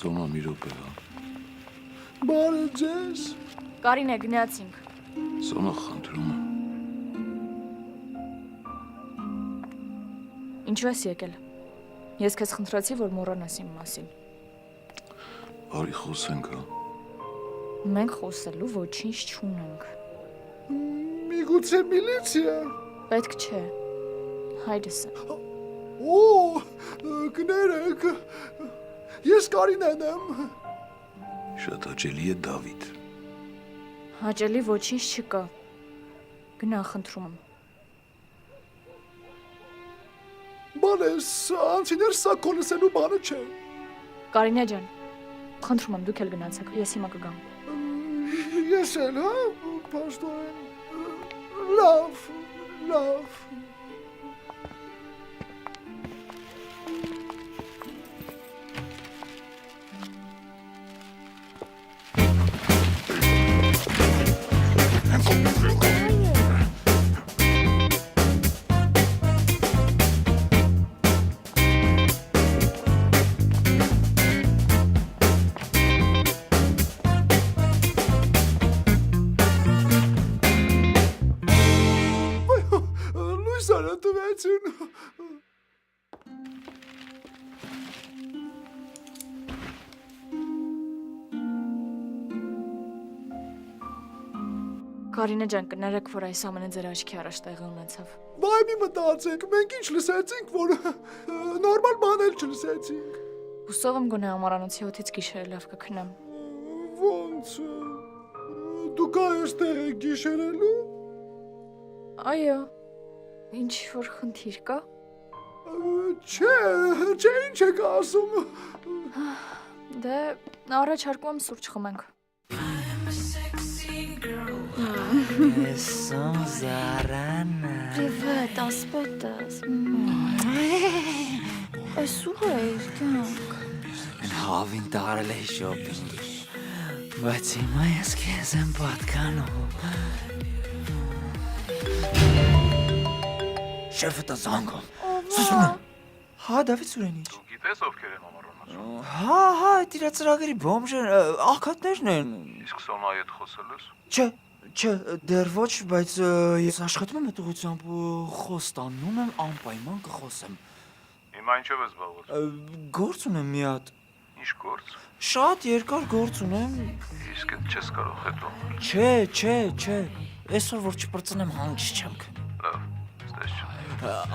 Սոմա մի րոպե, հա։ Բարև ձեզ։ Կարինե, գնացինք։ Սոմա խնդրում եմ։ Ինչու ես եկել։ Ես քեզ խնդրեցի, որ մոռանաս իմ մասին։ Արի խոսենք, հա։ Մենք խոսելու ոչինչ չունենք։ Միգուցե միլիցիա։ Պետք չէ։ Հայրս է։ Օ, կներեք։ Ես Կարինեն եմ։ Շատ հաճելի է Դավիթ։ Հաճելի ոչինչ չկա։ Գնա, խնդրում եմ։ Բանես, անցիներ սա կոլսելու բանը չէ։ Կարինե ջան, խնդրում եմ, դուք էլ գնացեք, ես հիմա կգամ։ Ես էլ, հա, պաշտոն։ Լավ, լավ։ Կարինե ջան, կներեք, որ այս ամենը ձեր աչքի առաջ տեղի ունեցավ։ Բայ մի մտածեք, մենք ինչ լսեցինք, որ նորմալ բան էլ չլսեցինք։ Հուսով եմ գոնե ամառանոցի հոթից գիշերը լավ կքնեմ։ Ոնց։ Դուք այստեղ եք գիշերելու։ Այո։ Ինչ որ խնդիր կա։ Չէ, ինչ եք ասում։ Դե առաջարկում եմ սուրճ խմենք։ Привет, ասպետս։ Այս ուղ է իրկանք։ Հավին տարել է շոպինգ։ Բայց հիմա ես քեզ եմ պատկանում։ Շեֆը տա զանգում։ Սուսում է։ Հա, Դավիթ Սուրենիչ։ Դու գիտես ովքեր են ամառանոցում։ Հա, իր ծրագրի բոմժեր, աղքատներն են։ Իսկ Սոնայի հետ խոսել ես։ Չէ, դեռ ոչ, բայց ես աշխատում եմ այդ ուղղությամբ խոստանում եմ անպայման կխոսեմ։ Հիմա ինչով ես զբաղված։ Գործ ունեմ մի հատ։ Ինչ գործ։ Շատ երկար գործ ունեմ։ Իսկ այդ չես կարող հետո։ Չէ։ Այսօր որ չպրծնեմ հանգիստ չեմ քնում։ Լավ, ստեսություն։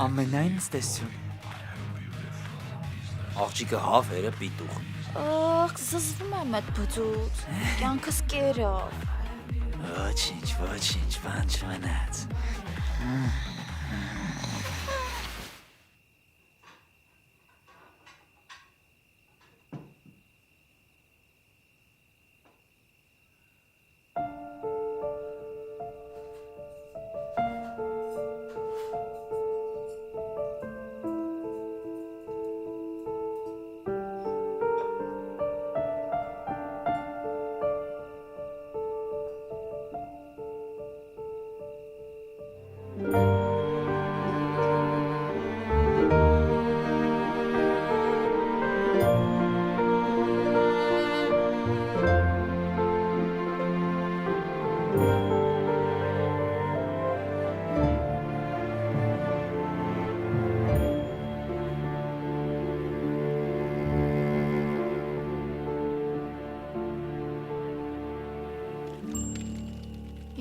Ամենայն ստեսություն։ Աղջիկը հավերը պիտուղ։ Ախ, զզվում եմ այդ բծուց։ Կյանքս կերավ։ Ոչինչ, բան չմնաց։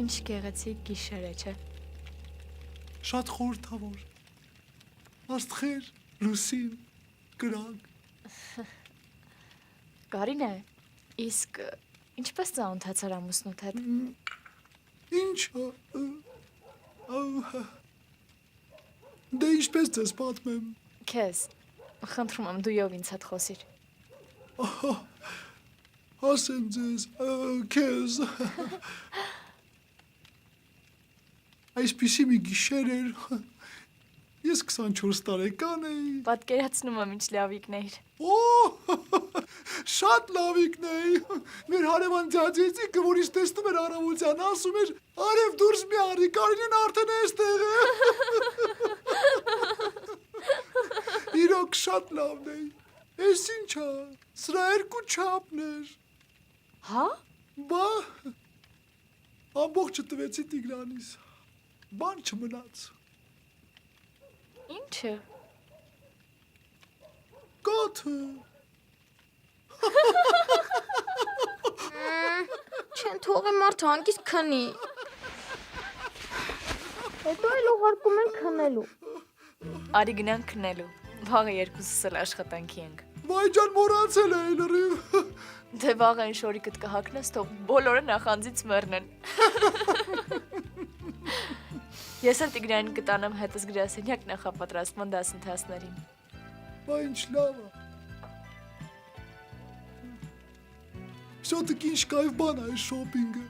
Ինչ գեղեցիկ գիշեր է, չէ։ Շատ խորհրդավոր։ Աստղեր, լուսին, կրանք։ Կարինե, իսկ ինչպես ծանոթացար ամուսնուդ հետ։ Ինչ։ Դե ինչպես ձեզ պատմեմ։ Քեզ, խնդրում եմ դու ով ինձ հետ խոսիր։ Ասեմ ձեզ, քեզ։ Այսպիսի մի գիշեր էր։ Ես 24 տարեկան էի։ Պատկերացնում եմ ինչ լավիկն էիր։ Շատ լավիկն էի։ Մեր հարևան ձյաձեցիկը, որ ինձ տեսնում էր առավոտյան, ասում էր. «Արև դուրս մի արի, Կարինեն արդեն էստեղ է»։ Իրոք շատ լավն էի։ Էս ինչ է, սրա 2 չափն էր։ Հա։ Բա ամբողջը տվեցի Տիգրանիս։ Բան չմնաց։ Ինչը։ Կոթը։ Չեն թողի մարդ հանգիստ քնի։ Հետո էլ ուղարկում են քնելու։ Արի գնանք քնելու։ Վաղը երկուսս էլ աշխատանքի ենք։ Վայ ջան, մոռացել էի լրիվ։ Դե վաղը այն շորիկդ կհակնես, թող բոլորը նախանձից մեռնեն։ Ես էլ Տիգրանին կտանեմ հետս գրասենյակ նախապատրաստման դասընթացներին։ Բա ինչ լավ է։ Շոտիկ ինչ կայվ բան է շոպինգը։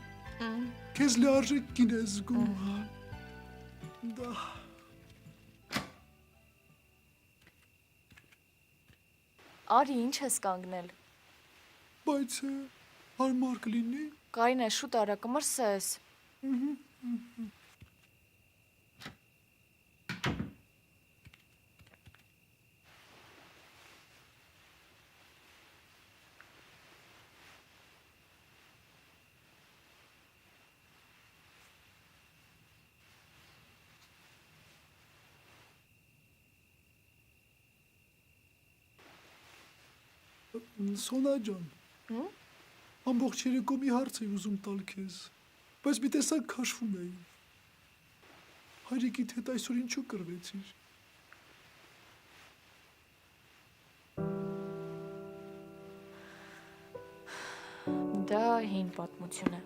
Քեզ լիարժեք կին ես զգում։ Դա։ Արի, ինչ ես կանգնել։ Բայց հարմար կլինի։ Կարինե, շուտ արա, կմրսես։ Սոնա ջան, ամբողջ երեկո մի հարց էի ուզում տալ քեզ, բայց մի տեսակ քաշվում էի։ Հայրիկիդ հետ այսօր ինչու կռվեցիր։ Դա հին պատմություն է։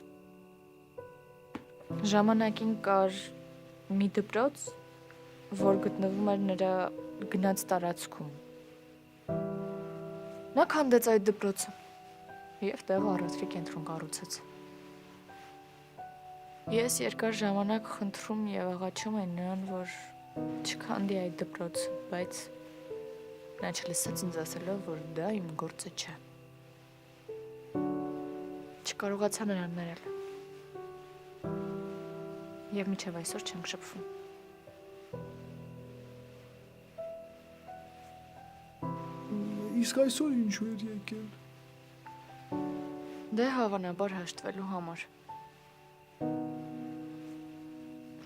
Ժամանակին կար մի դպրոց, որ գտնվում էր նրա գնաց տարածքում։ Նա քանդեց այդ դպրոցը և տեղը առևտրի կենտրոն կառուցեց։ Ես երկար ժամանակ խնդրում և աղաչում եմ նրան, որ չքանդի այդ դպրոցը, բայց նա չլսեց ինձ ասելով, որ դա իմ գործը չէ։ Չկարողացա նրան ներել։ Եվ մինչև այսօր չենք շփվում։ Իսկ այսօր ինչու էր եկել։ Դե հավանաբար հաշտվելու համար։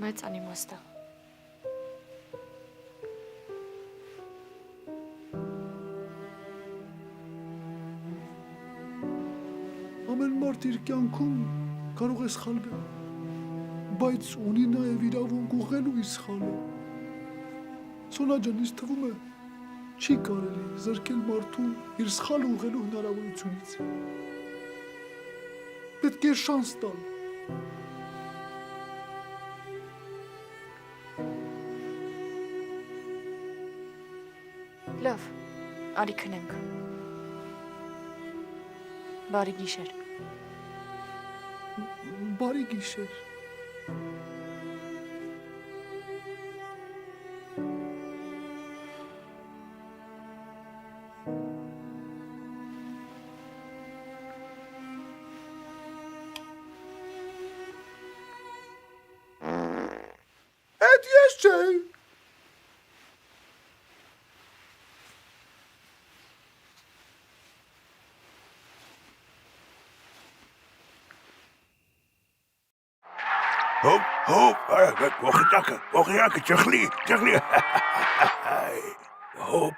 Բայց անիմաստ է։ Ամեն մարդ իր կյանքում կարող է սխալվել, բայց ունի նաև իրավունք ուղղելու իր սխալը։ Սոնա ջան, ինձ թվում է չի կարելի զրկել մարդուն իր սխալը ուղղելու հնարավորությունից։ Պետք է շանս տալ։ Լավ, արի քնենք։ Բարի գիշեր։ Բարի գիշեր։ Այդ ես չէի։ Հոպ, ողջակը, ճխլի։ Հոպ,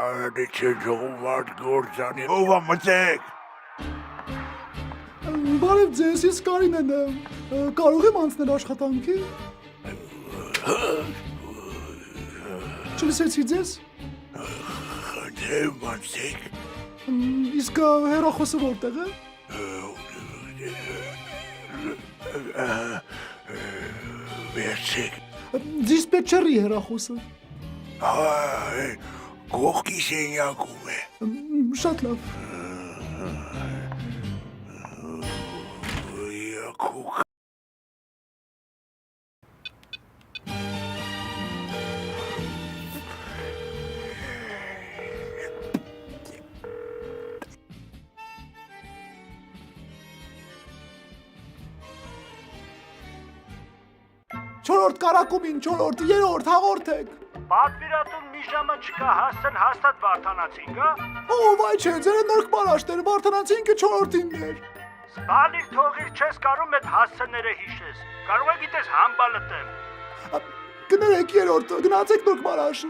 արադի չէ ժողովարդ գործանի, ովա մտեք։ Բարև ձեզ, ես Կարինեն եմ, կարող եմ անցնել աշխատանքի։ Չլսեցի ձեզ։ Խնդրեմ անցեք։ Իսկ հեռախոսը որտեղ է։ Վերցեք։ Դիսպեչերի հեռախոսը։ Կողքի սենյակում է։ Շատ լավ։ 4-րդ կարակումին, 4-րդ, 3-րդ հաղորդեք։ Պատվիրատուն մի ժամը չկա, հասցեն հաստատ Վարդանացին գա։ Ով այ չէ, ձեր նորք մարաշտեր, Վարդանացինքը 4-րդինն էր։ Սպանիր թողիր չես կարում այդ հասցեները հիշես։ Կարող է գիտես համբալը տեմ։ Կներեք 3-րդը, գնացեք նորք մարաշ։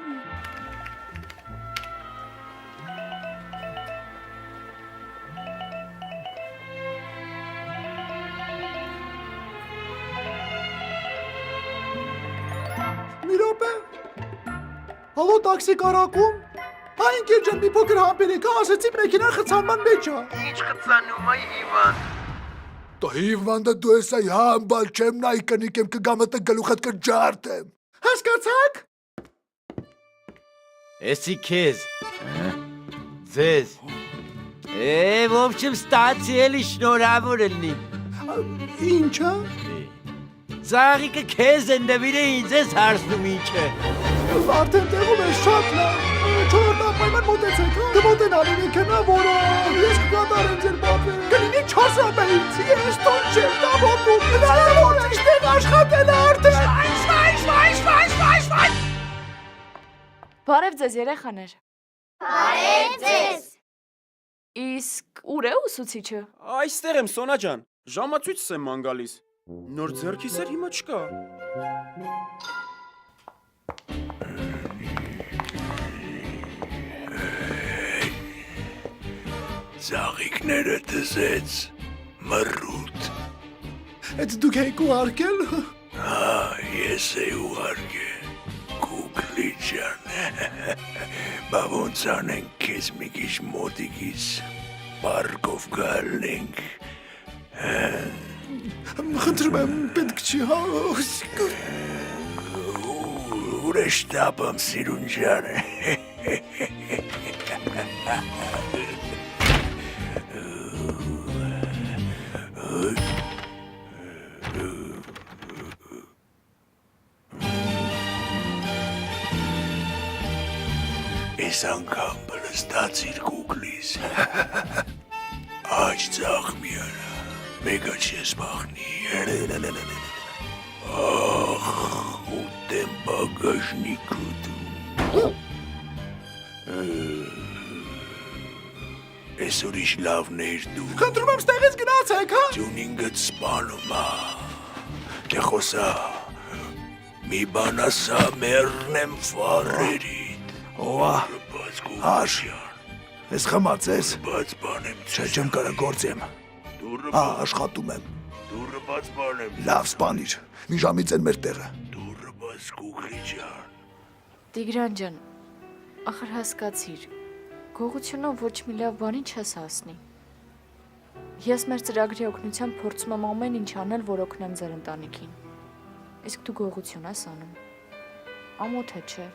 Մի րոպե։ Հալո, տաքսի կարակում։ Այն կերջան մի փոքր համբերեք, ասեցի մեքենան խցանման մեջ է։ Ինչ խցանում այ Իվան։ Դա հիվանդը դու ես այ համբալ չեմ նայ կնիկ եմ կգամը գլուխդ կջարտեմ։ Հասկացաք։ Էսի քեզ։ Ձեզ։ В общем, ստացի էլի շնորհավոր ելնի։ Ինչա։ Ծաղիկը քեզ են նվիրե ինձ ես հարցնում ինչ է։ Արդեն տեղում է շատ լավ։ 4-րդ ապայման մոտեցեք, դմոտենալի մեքենա, որը ես կկատարեմ ձեր պատվերը։ Կլինի 4 ամեից, ես տոն չեմ տավորնում, հնարավոր է իստեղ աշխատել արդեն։ Բարև ձեզ երեխաներ։ Բարև ձեզ։ Իսկ ուր է ուսուցիչը։ Այստեղ եմ Սոնա ջան։ Ժամացույցս եմ ման գալիս։ Նոր ձեռքիս էր հիմա չկա։ Ծաղիկները դզեց մռութ։ Այդ դուք եք ուղարկել։ Ես էի ուղարկել, Գուգլի ջան։ Բա ոնց անենք քեզ մի քիչ մոտիկից պարկով գալենք։ Խնդրում եմ, պետք չի, հա։ Ուր է շտապում սիրուն ջան։ Ես անգամ բլստացիր Գուգլիս։ Աչ ծաղմիարա, մեկը չես բաղնի։ Ախ, ուտեմ բագաժնիկը դու։ Ես ուրիշ լավն էր դու։ Խնդրում եմ ստեղից գնացեք, հա։ Տյունինգըտ սպանում ա։ Դե խոսա, մի բան ասա մերն եմ վարերի։ Ովա, հաշ, ես խմած ես։ Բաց բան եմ Չէ, չեմ կարա գործեմ։ Հա, աշխատում եմ։ Դուրը բաց բան եմ։ Լավ սպանիր, մի ժամից են մեր տեղը։ Դուրը բաց Գուգլի ջան։ Տիգրան ջան, ախր հասկացիր, գողությունով ոչ մի լավ բանի չես հասնի։ Ես մեր ծրագրի օգնությամբ փորձում եմ ամեն ինչ անել, որ օգնեմ ձեր ընտանիքին։ Իսկ դու գողություն ես անում։ Ամոթ է չէ։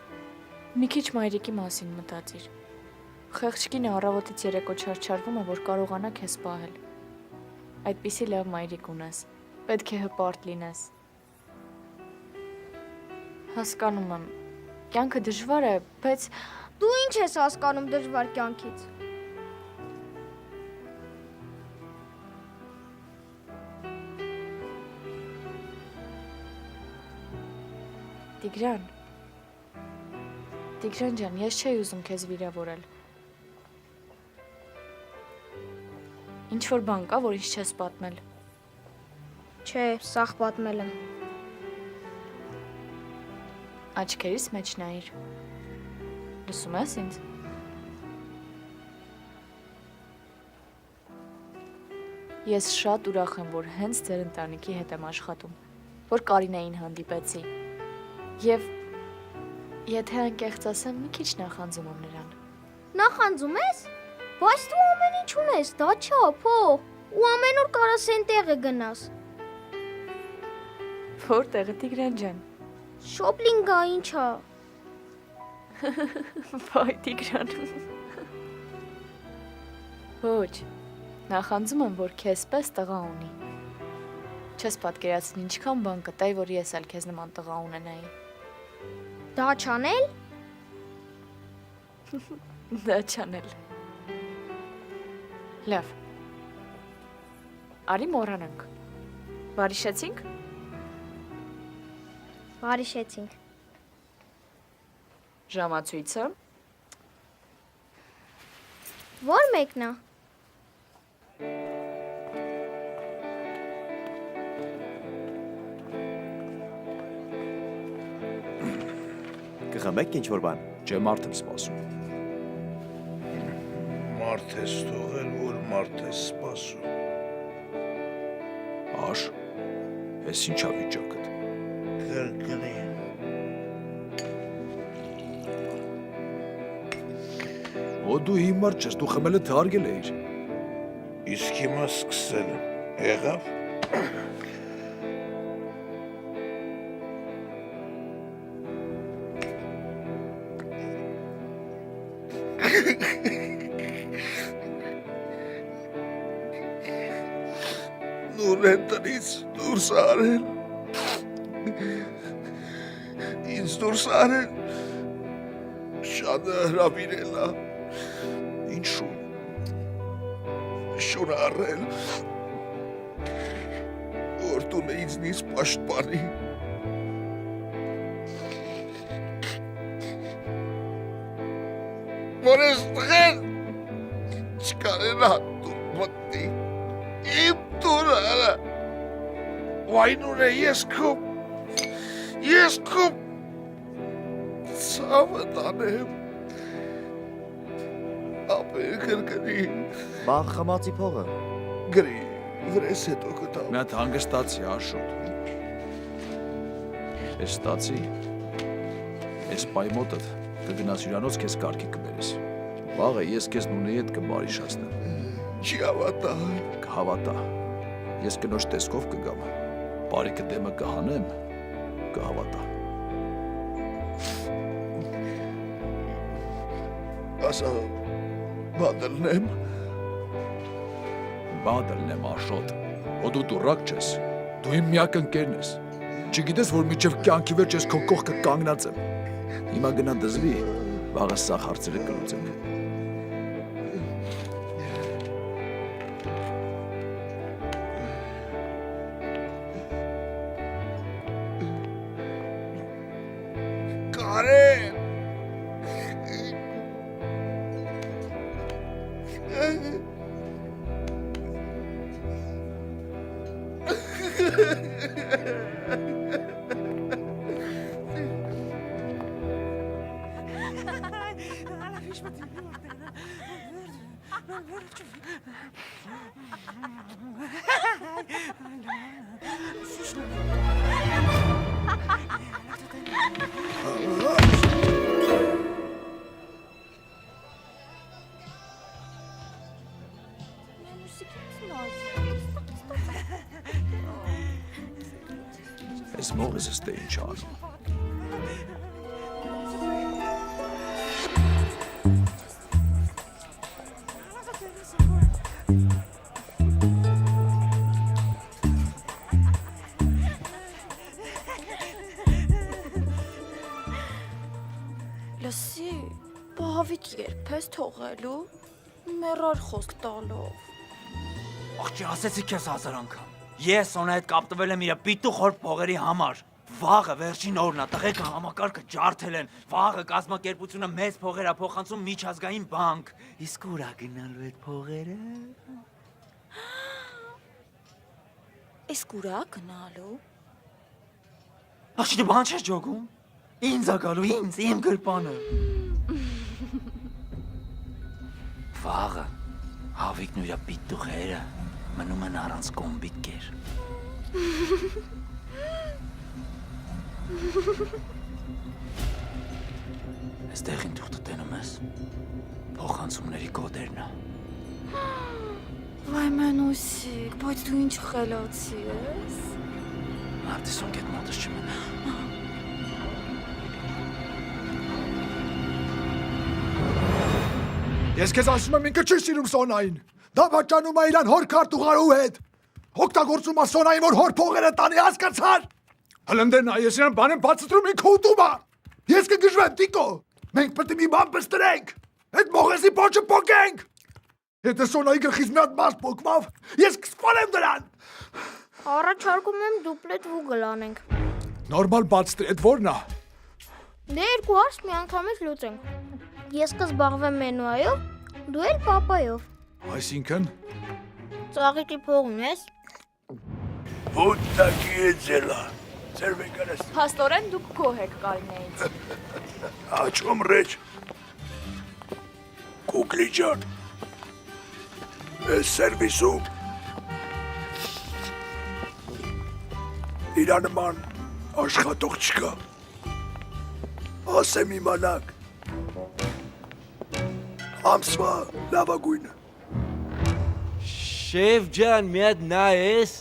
Մի քիչ մայրիկի մասին մտածիր։ Խեղճկինը առավոտից երեկո չարչարվում է, որ կարողանա քեզ պահել։ Այդպիսի լավ մայրիկ ունես։ Պետք է հպարտ լինես։ Հասկանում եմ։ Կյանքը դժվար է, բայց Դու ինչ ես հասկանում դժվար կյանքից։ Տիգրան։ Տիգրան ջան, ես չէի ուզում քեզ վիրավորել։ Ինչ-որ բան կա, որ ինչ չես պատմել։ Չէ, սաղ պատմել եմ։ Աչքերիս մեջ նայիր։ Լսում ես ինձ։ Ես շատ ուրախ եմ, որ հենց ձեր ընտանիքի հետ եմ աշխատում, որ Կարինեին հանդիպեցի։ Եվ եթե անկեղծ ասեմ, մի քիչ նախանձում եմ նրան։ Նախանձում ես։ Բայց դու ամեն ինչ ունես, դա չա, փող, ու ամեն օր կարաս այն տեղը գնաս։ Որտեղը Տիգրան ջան։ Շոպինգա ինչա։ Վայ Տիգրան։ Ոչ։ Նախանձում եմ, որ քեզ պես տղա ունի։ Չես պատկերացնի ինչքան բան կտայի, որ ես էլ քեզ նման տղա ունենայի։ Դա չանել։ Դա չանել։ Լավ։ Արի մոռանանք։ Բարիշեցինք։ Բարիշեցինք։ Ժամացույցը։ Որ մեկն է։ Կխմեք ինչ-որ բան։ Չէ, մարդ եմ սպասում։ Մարդ ես թողել, որ մարդ ես սպասում։ Աշ, ես ինչա վիճակդ։ Կրկնի։ Ո դու հիմար չես, դու խմելը թարգել էիր։ Իսկ հիմա սկսել եմ։ Եղավ։ Նուրեն տնից դուրս արել։ Ինձ դուրս արել։ Շանը հրավիրել է։ Ինչ շուն։ Շուն առել։ Որ տունը ինձնից պաշտպանի։ Որ ես տղեն չկարենա տուն մտնի։ Իմ տունը արա։ Վայնուր է ես քում ցավը տանեմ։ Ապեր կրկնի։ Բաղ խմացի փողը։ Գրի, վրես հետո կտամ։ Մի հատ հանգստացի, Աշոտ։ Ես ստացի։ Ես պայմոտդ կգնաս հյուրանոց քեզ կարգի կբերես։ Վաղը ես քեզ նունի հետ կբարիշացնեմ։ Չի հավատա։ Կհավատա։ Ես կնոջ տեսքով կգամ։ Բարիկը դեմը կհանեմ, կհավատա։ Ասա, բադլնեմ։ Բադլնեմ, Աշոտ։ Ո դու դուրակ չես։ Դու իմ միակ ընկերն ես։ Չգիտես, որ միջև կյանքի վերջ ես քո կողքը կանգնած եմ։ Հիմա գնա դզվի, վաղը սաղ հարցերը կլուծենք։ Կարեն։ Ես մողս ես դե ինչ անում։ Լսի, բավիկ երբ ես թողելու, մեռար խոսք տալով։ Աղջի, ասեցի քեզ 1000 անգամ։ Եսոնա հետ կապտվել եմ իր պիտու խոր փողերի համար։ Վաղը վերջին օրն է, տղեկը համակարգը ջարդել են։ Վաղը կազմակերպությունը մեծ փողեր է փոխանցում միջազգային բանկ։ Իսկ ուր է գնալու այդ փողերը։ Իսկ ուր է գնալու։ Աղջի, դու բան չես ջոգում։ Ինձ է գալու, ինձ, իմ գրպանը։ Վաղը Հավիկն ու իր պիտուղերը մնում են առանց կոմբիկեր։ Այստեղին դուք տտենում ես փոխանցումների կոդերն է։ Վայ մանուսիկ, բայց դու ինչ խելացի ես։ Արդիսոն կետ մոտս չմենա։ Ես քեզ ասում եմ ինքը չի սիրում Սոնային։ Դա պատճանում է իրան հոր քարտուղարու հետ։ Օգտագործում է Սոնային, որ հոր փողերը տանի, հասկացար։ Հլնդենա, ես իրան բան եմ բացատրում, ինքը ուտում է։ Ես կգժվեմ, Տիկո։ Մենք պետք է մի բան պստրենք։ Այդ մողեսի պոչը փոկենք։ Եթե Սոնայի գլխից մի հատ մաս փոկվավ, ես կսպանեմ դրան։ Առաջարկում եմ դուպլետ վուգլ անենք։ Նորմալ բացտրի, այդ ո՞րն է։ Դե երկու հարց մի անգամից լուծենք։ Ես կզբաղվեմ մենուայով, դու էլ պապայով։ Այսինքն Ծաղիկի փողն ես։ Вот такие дела. Ծերվեկարես։ Փաստորեն դուք գոհ եք Կարինեից։ О чем речь? Կուկլի ջան։ Այս սերվիսում իրա նման աշխատող չկա։ Ասեմ իմանաք։ Ամսվա լավագույնը։ Շեֆ ջան, մի հատ նայես։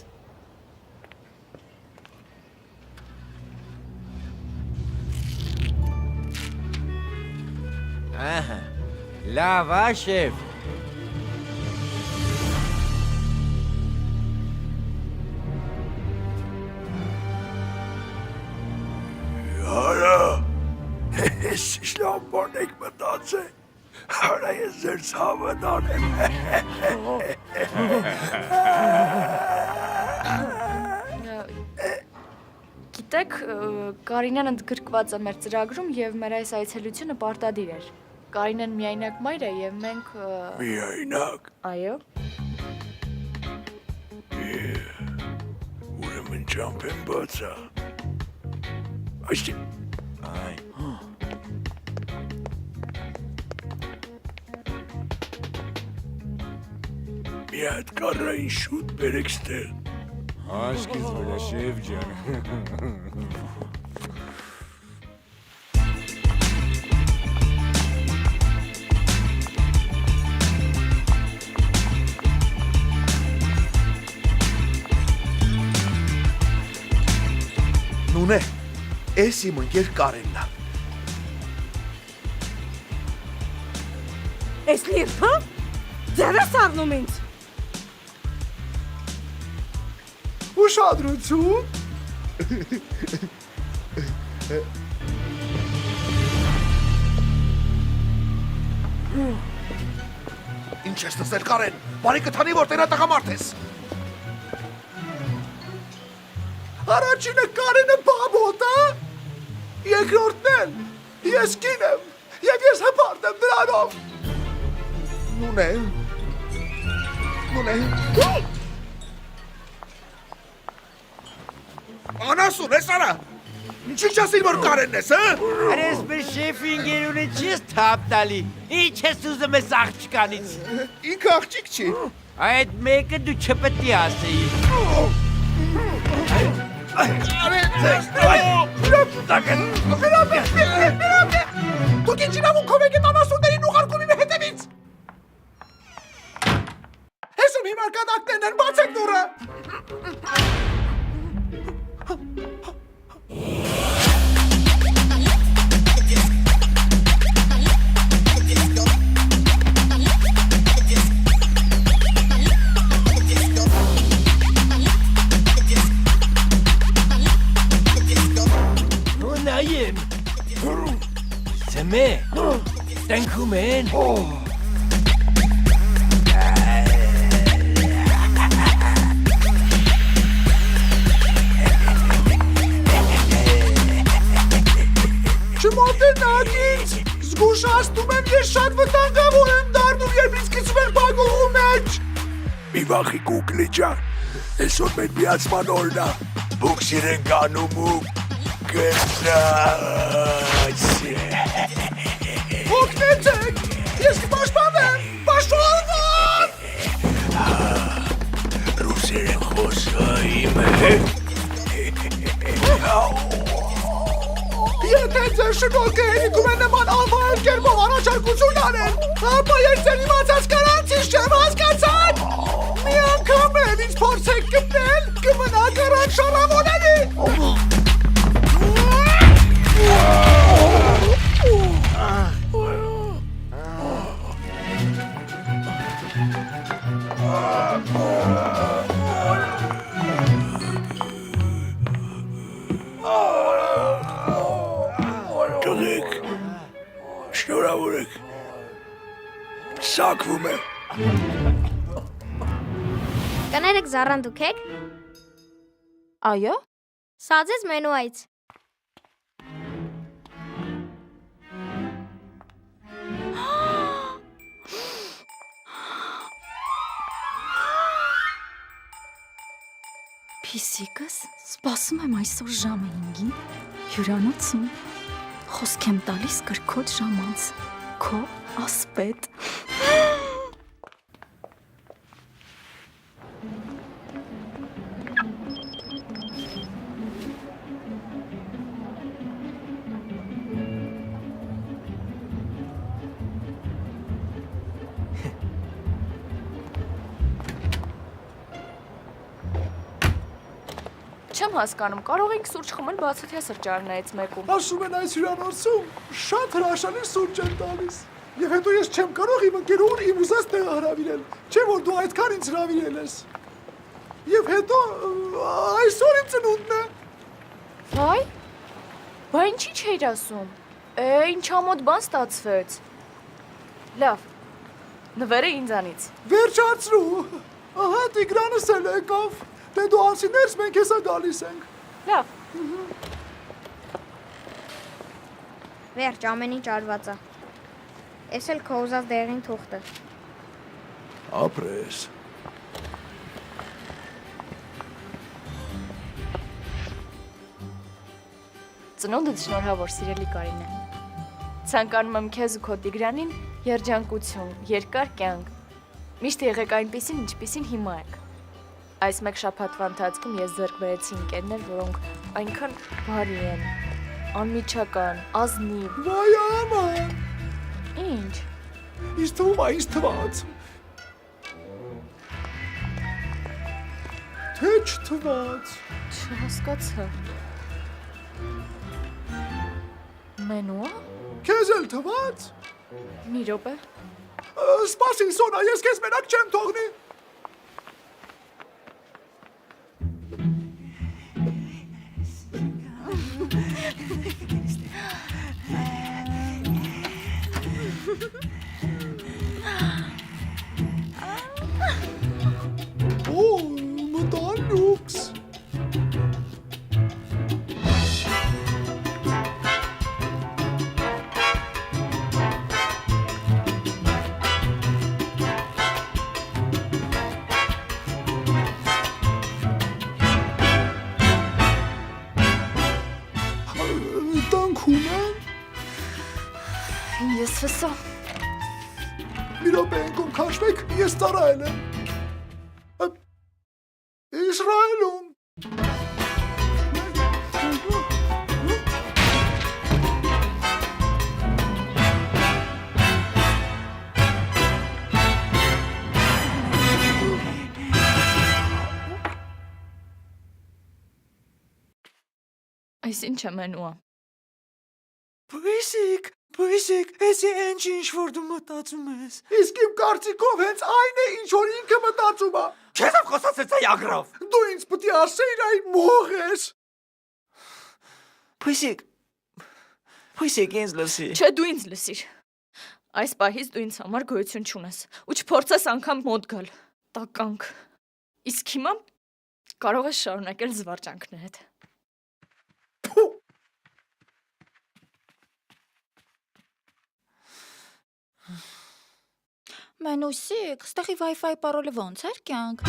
Ահա, լավ է, շեֆ։ Արա, ես շլամ բանեք մտածե, արա ես ձեր ցավը դանեմ։ Գիտեք, Կարինեն ընդգրկված է մեր ծրագրում եւ մեր այս այցելությունը պարտադիր էր։ Կարինեն միայնակ մայր է եւ մենք Միայնակ։ Այո։ Ուրեմն ճամփեն բացա։ Այստեղ։ Այ։ Մի հատ կարային շուտ բերեք ստեղ։ Աշկից վրա, շեֆ ջան։ Նունե, էս իմ ընկեր Կարենն է։ Էս լիրփը ձեր ես առնում ինձ։ Ուշադրություն։ Ինչ ես տեսել Կարեն, բարի կթանի որ տենա տղամարդ ես։ Առաջինը Կարենը բաբոտ է, երկրորդն էլ ես կին եմ և ես հպարտ եմ դրանով։ Նունե։ Անասուն ես արա, ինչի չասիր որ Կարենն ես, Արես մեր շեֆի ինգերունը չես թապ տալի, ինչ ես ուզում ես աղջկանից։ ինքը աղջիկ չի։ Այդ մեկը դու չպետի ասեի։ Դուք ինչ իրավունքով եք այդ անասուններին ուղարկում իմ հետևից։ Հեսում հիմար կատակներն են, բացեք դուռը։ Նայեմ։ Սեմե, տնքում են։ Չմոտենաք ինձ, զգուշացնում եմ, ես շատ վտանգավոր եմ դառնում, երբ ինձ գցում են բագողու մեջ։ Մի վախի կուկլի ջան, այսօր մեր միացման օրն է, բուքսիր ենք անում ու գնաց։ Օգնեցեք, ես կպաշտպանեմ, պաշտպանվան։ Ռուսերեն խոսայիմ հետ։ Եթե ձեր շնորհքը հերիքում է նման անվայել կերպով առաջարկություն անեն, ապա ես ձեր իմացած կարանցից չեմ, հասկացան։ Մի անգամ էլ ինձ փորձեք կպնել, կմնաք առանց շարավոնելի։ Տղեկ, շնորհավոր եք, սակվում եմ։ Կներեք զառանդուք եք։ Այո։ Սա ձեզ մենուայից։ Փիսիկս, սպասում եմ այսօր ժամը 5-ին հյուրանոցում։ Խոսք եմ տալիս կրկոտ ժամանց։ Քո ասպետ։ Չեմ հասկանում, կարող ենք սուրճ խմել բացօթյա սրճարաններից մեկում։ Ասում են այս հյուրանոցում շատ հրաշալի սուրճ են տալիս։ Եվ հետո ես չեմ կարող իմ ընկերուհուն իմ ուզած տեղը հրավիրել, չէ՞ որ դու այդքան ինձ հրավիրել ես։ Եվ հետո այսօր իմ ծնունդն է։ Վայ, բա ինչի՞ չէիր ասում։ Ինչ ամոթ բան ստացվեց։ Լավ, նվերը ինձանից։ Վերջացրու։ Ահա Տիգրանս էլ եկավ։ Դե դու անցիներս մենք հեսա գալիս ենք։ Լավ։ Վերջ, ամեն ինչ արված է։ Ես էլ քո ուզած դեղին թուղթը։ Ապրես։ Ծնունդդ շնորհավոր, սիրելի Կարինե։ Ցանկանում եմ քեզ ու քո Տիգրանին երջանկություն, երկար կյանք։ Միշտ եղեք այնպիսին, ինչպիսին հիմա եք։ Այս մեկ շաբաթվա ընթացքում ես ձեռք բերեցի ընկերներ, որոնք այնքան բարի են, անմիջական, ազնիվ։ Վայ աման։ Ինչ։ Ինձ թվում է, ինձ թված։ Թե չթված։ Չհասկացա։ Մենուա։ Քեզ էլ թված։ Մի րոպե։ Սպասի, Սոնա, ես քեզ մենակ չեմ թողնի։ Մտան լուքս։ Տանքում եմ։ Ես վսա։ Մի րոպե ընկում քաշվեք, ես ծառայել եմ։ Իսրայելում։ Այս ինչ է մենուա։ Բույսիկ, ես ինչ որ դու մտածում ես։ Իսկ իմ կարծիքով հենց այն է, ինչ որ ինքը մտածում է։ Քեզ եմ խոսացել այ ագրով։ Դու ինձ պետք է ասեիր այ մող ես։ Փույսիկ ինձ լսի։ Չէ, դու ինձ լսիր։ Այս պահից դու ինձ համար գոյություն չունես ու չփորձես անգամ մոտ գալ։ Տականք։ Իսկ հիմա կարող ես շարունակել զվարճանքներդ։ Մենուսիկ, ստեղի Wi-Fi պարոլը ոնց էր կյանք։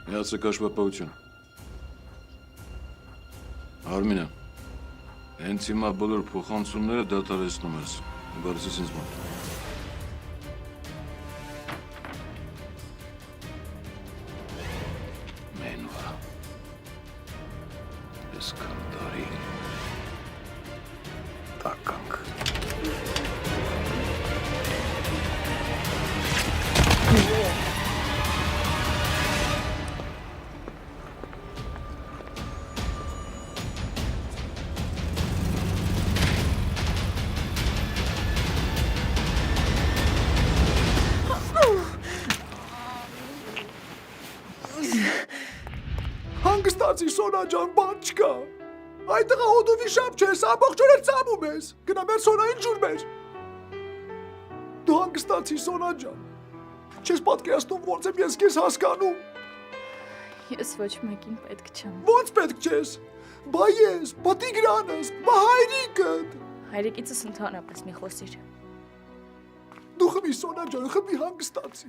Միացեք աշխատողություն։ Արմինե, հենց հիմա բոլոր փոխանցումները դադարեցնում ես։ Գալիս ինձ մոտ։ Մենուա։ Սկանդարի։ Տականք։ Սոնա ջան, բան չկա։ Այդ տղա հոդովի շապ չես, ամբողջ օրը ծամում ես։ Գնա մեր Սոնային ջուր մեր։ Դու հանգստացի Սոնա ջան։ Չես պատկերացնում ոնց եմ ես քեզ հասկանում։ Ես ոչ մեկին պետք չեմ։ Ոնց պետք չես։ Բա ես, բա Տիգրանս, բա հայրիկդ։ Հայրիկիցս ընդհանրապես մի խոսիր։ Դու խմի Սոնա ջան, խմի հանգստացի։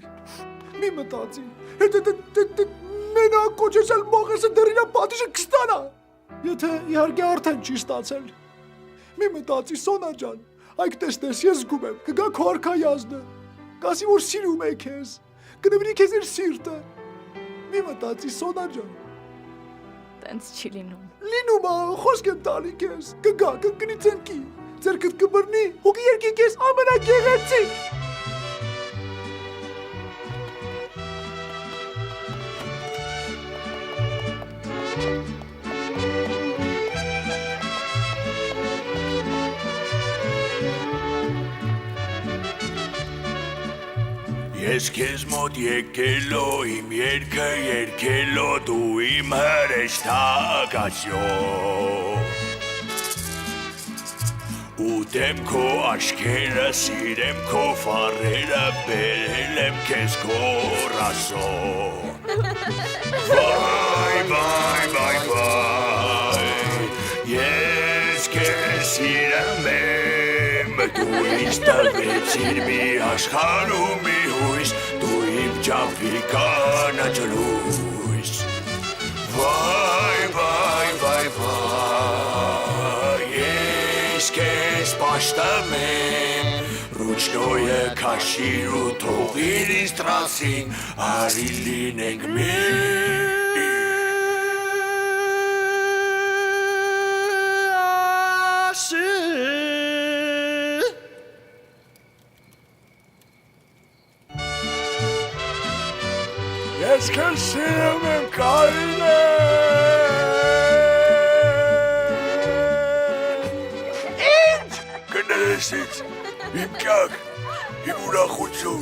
Մի մտածի։ Մենակ կոչեցել մողեսը դեռինա պատիժը կստանա։ Եթե իհարկե արդեն չի ստացել։ Մի մտածի Սոնա ջան, այք տեսնես ես զգում եմ, կգա քո արքայազնը, կասի որ սիրում է քեզ, կնվիրի քեզ իր սիրտը։ Մի մտածի Սոնա ջան։ Տենց չի լինում։ Լինում է, խոսք եմ տալի քեզ, կգա, կընկնի ծնկի, ձերքդ կբռնի, ու կերկի քեզ ամենագեղեցիկ։ Ես քեզ մոտ եկելո իմ երգը երգելո դու իմ հրեշտակացյո Ուտեմ քո աչքերը սիրեմ քո ֆարերը բերել եմ քեզ կորասո Վայ վայ վայ վայ Ես քեզ սիրեմ Դու ինձ տվեցիր մի աշխարհում մի հույս Դու իմ ջամփի կանաչ լույս Վայ, վայ, վայ, վայ Ես քեզ պաշտամեմ Ռուչնոյը քաշիր ու թողիր ինձ տրասին Արի լինենք մի Ես քեզ սիրում եմ Կարինե Ինչ Գնես ինձ իմ կյանք իմ ուրախություն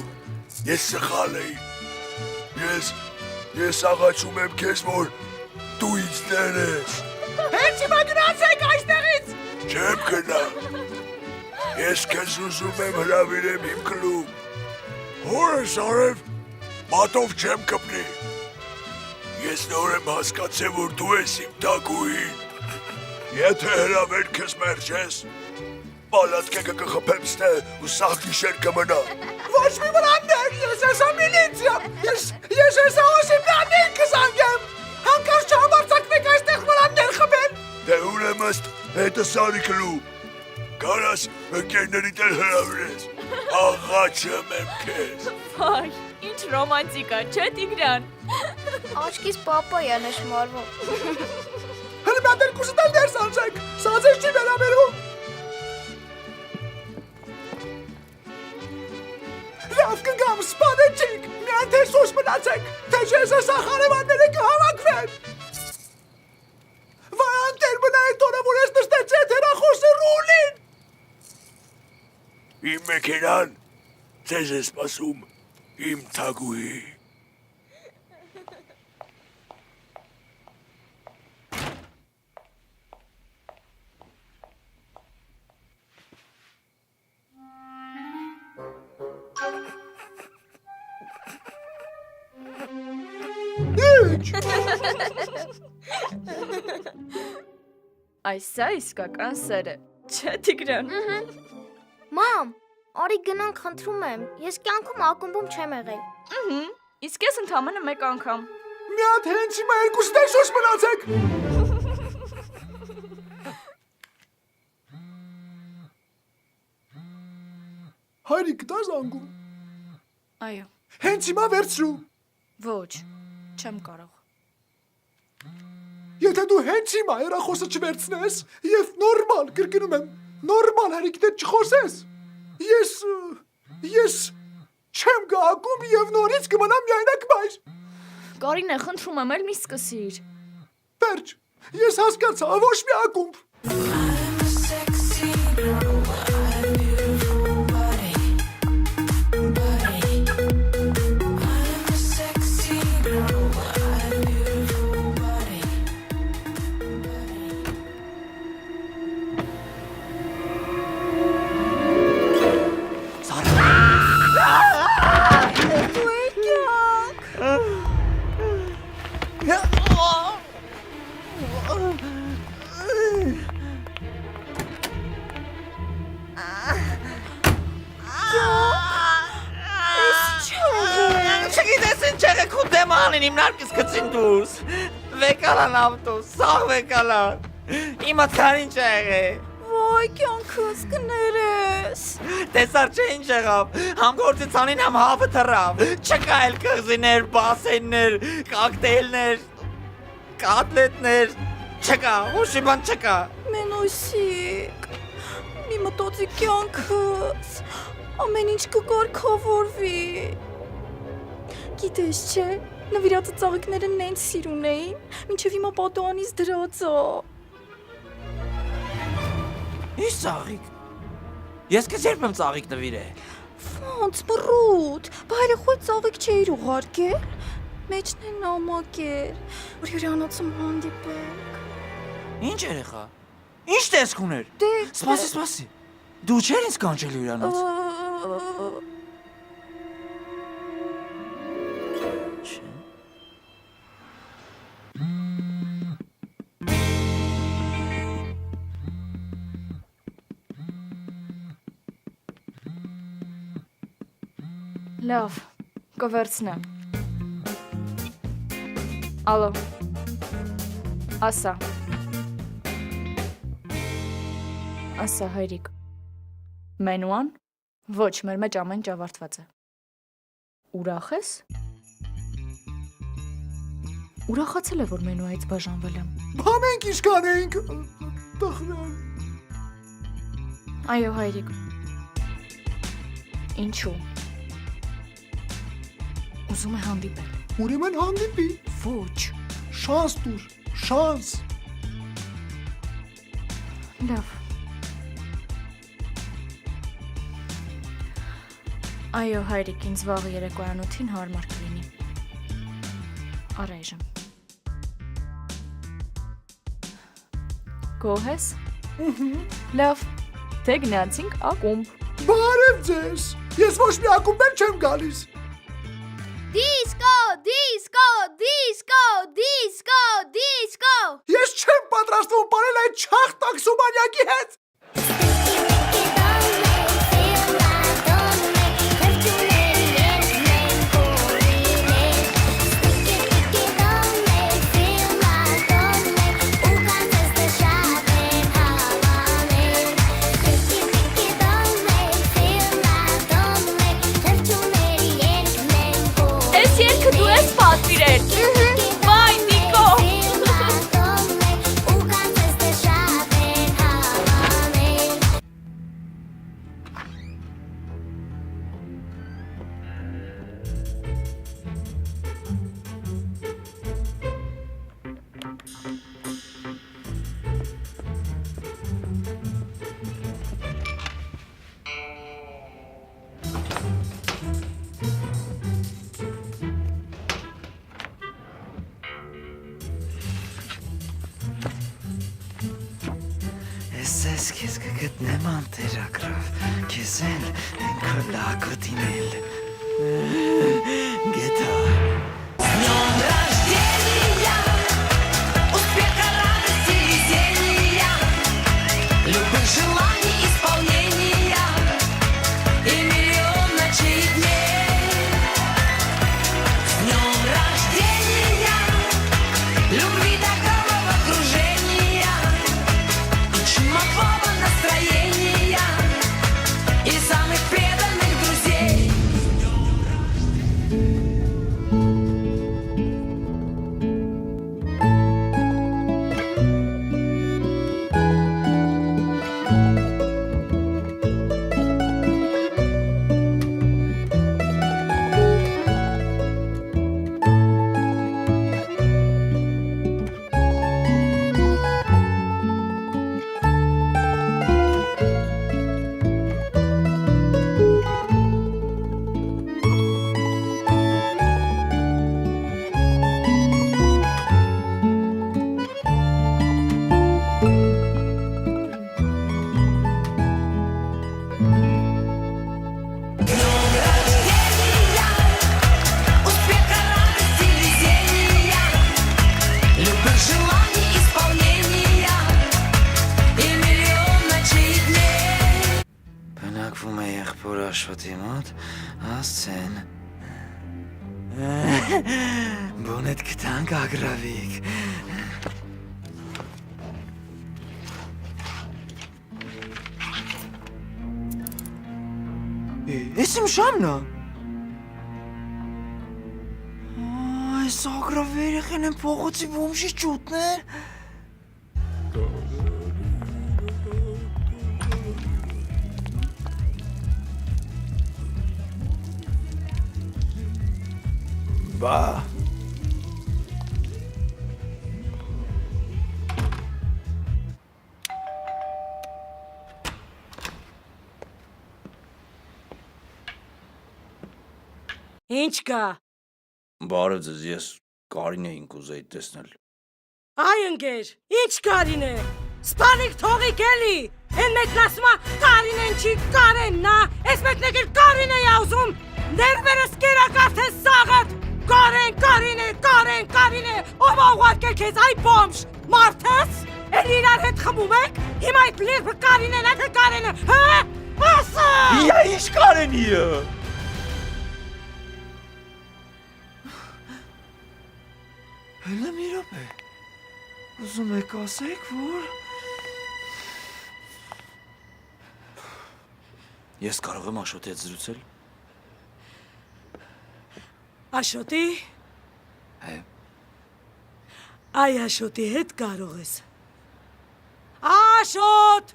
ես սխալ էի Ես աղաչում եմ քեզ որ դու ինձ ներես Հենց հիմա գնացեք այստեղից Չեմ գնա Ես քեզ ուզում եմ հրավիրեմ իմ կլուբ Հորս արև Պատով չեմ կպնի Ես նոր եմ հասկացել, որ դու ես իմ տագուհին Եթե հրավեր քեզ մերժես Պալատկեկը կխփեմ ստե ու սաղ գիշեր կմնա Ոչ մի վրաններ, ես եսա միլիցիա Ես եսա օսիմյաններ կզանգեմ Հանկարծ չհամարձակվեք այստեղ վրաններ խփել Դե ուրեմ ըստ հետը սարի կլուբ Կարաս ընկերներիդ էլ հրավիրես Աղաչեմ եմ քեզ Վայ Ինչ ռոմանտիկա, չէ Տիգրան։ Աչքիս պապայա նշմարվում։ Հələ mən երկուսդ էլ դերս անցեք, սա ձեզ չի վերաբերում։ Լավ կգամ, սպանեցիք, միայն թե սոս մնացեք, թե չես ասա խարևանները կհավաքվեն։ Վայ անտեր մնա այդ օրը, որ ես նստեցի այդ հեռախոսը ռուլին։ Իմ մեքենան ձեզ է սպասում Իմ թագուհի Ինչ Այս է իսկական սերը, չէ Տիգրան։ Մամ, արի գնանք խնդրում եմ, ես կյանքում ակումբում չեմ եղել։ Իսկ ես ընդամենը մեկ անգամ։ Մի հատ հենց հիմա երկուսդ էլ սոս մնացեք։ Հայրիկ դա զանգում։ Այո։ Հենց հիմա վերցրու։ Ոչ, չեմ կարող։ Եթե դու հենց հիմա հեռախոսը չվերցնես եւ նորմալ, կրկնում եմ, նորմալ հայրիկիդ հետ չխոսես, ես չեմ գա ակումբ եւ նորից կմնամ միայնակ մայր։ Կարինե, խնդրում եմ, էլ մի սկսիր։ Վերջ, ես հասկացա, ոչ մի ակումբ։ Են չեղեք ու դեմանին իմ նարկից կծին դուրս։ Վեկալան ավտոս, սաղ վեկալան։ Իմը ծար ինչ եղե։ Վայ, կյանքս կներես։ Տեսար չէ ինչ եղավ, համ գործիցանին համ հավը թռավ։ Չկա էլ կղզիներ, բասեններ, կակտեյլներ, կատլետներ, չկա, հոշի բան չկա։ Մենոսիկ, մի մտոցի կյանքս, ամեն ինչ կկարգավորվի։ Գիտես չէ, նվիրածը ծաղիկները նենց սիրուն էին, մինչև հիմա պատոանից դրածա։ Ինչ ծաղիկ։ Ես քեզ երբ եմ ծաղիկ նվիրե։ Ոնց բռուտ, բայրը խոյ ծաղիկ չէիր ուղարկել, մեջն է նամակ էր, որ հյուրանոցում հանդիպենք։ Ինչ երեխա։ Ինչ տեսք ուներ։ Սպասի։ Դու չեր ինձ կանչել հյուրանոց։ Լավ, կվերցնեմ։ Ալո։ Ասա հայրիկ։ Մենուան։ Ոչ, մեր մեջ ամեն ինչ ավարտված է։ Ուրախ ես։ Ուրախացել է, որ մենուայից բաժանվել եմ։ Բա մենք ինչ կանենք։ Տխրան։ Այո, հայրիկ։ Ինչու։ Ուզում է հանդիպել։ Ուրեմն հանդիպի։ Ոչ։ Շանս տուր, շանս։ Լավ։ Այո, հայրիկ, ինձ վաղ երեկոյան 8-ին հարմար կլինի։ Առայժմ։ Գոհ ես։ Լավ, թե գնացինք ակումբ։ Բարև ձեզ։ Ես ոչ մի ակումբեր չեմ գալիս։ Դիսկո։ Ես չեմ պատրաստվում պարել այդ չախ տաքսոմանյակի հետ։ Այս երկը դու ես պատվիրել։ Վայ, Նիկո։ Ես քեզ կգտնեմ անտերագրով, քեզ էլ քո լակոտին էլ։ Գետա։ Բնակվում է եղբոր Աշոտի մոտ, ասցեն։ Բոնետ կտանք ագրավիկ։ Ես իմ շամն է։ Այս ագրավ երեխեն են փողոցի բոմժի ճուտներ։ Բա։ Ինչ կա։ Բարև ձեզ, ես Կարինեին կուզեի տեսնել։ Այ ընկեր, ինչ Կարինե։ Սպանիկ թողիկ էլի։ Են մեկն ասում է Կարինեն չի Կարենն է, այս մեկն էլ Կարինեի ուզում։ Ներվերս կերակարդ է սաղդ։ Կարինե, ով ուղարկել քեզ այ բոմժ։ Մարդես, էլ իրար հետ խմում եք։ Հիմա այդ լիրբը Կարինեն է թե Կարենը, հա՞։ Ասա։ Իա ինչ Կարենի է։ Հələ մի րոպե։ Ուզում եք ասեք, որ ես կարող եմ Աշոտի հետ զրուցել։ Աշոտի։ Այ Աշոտի հետ կարող ես։ Աշոտ։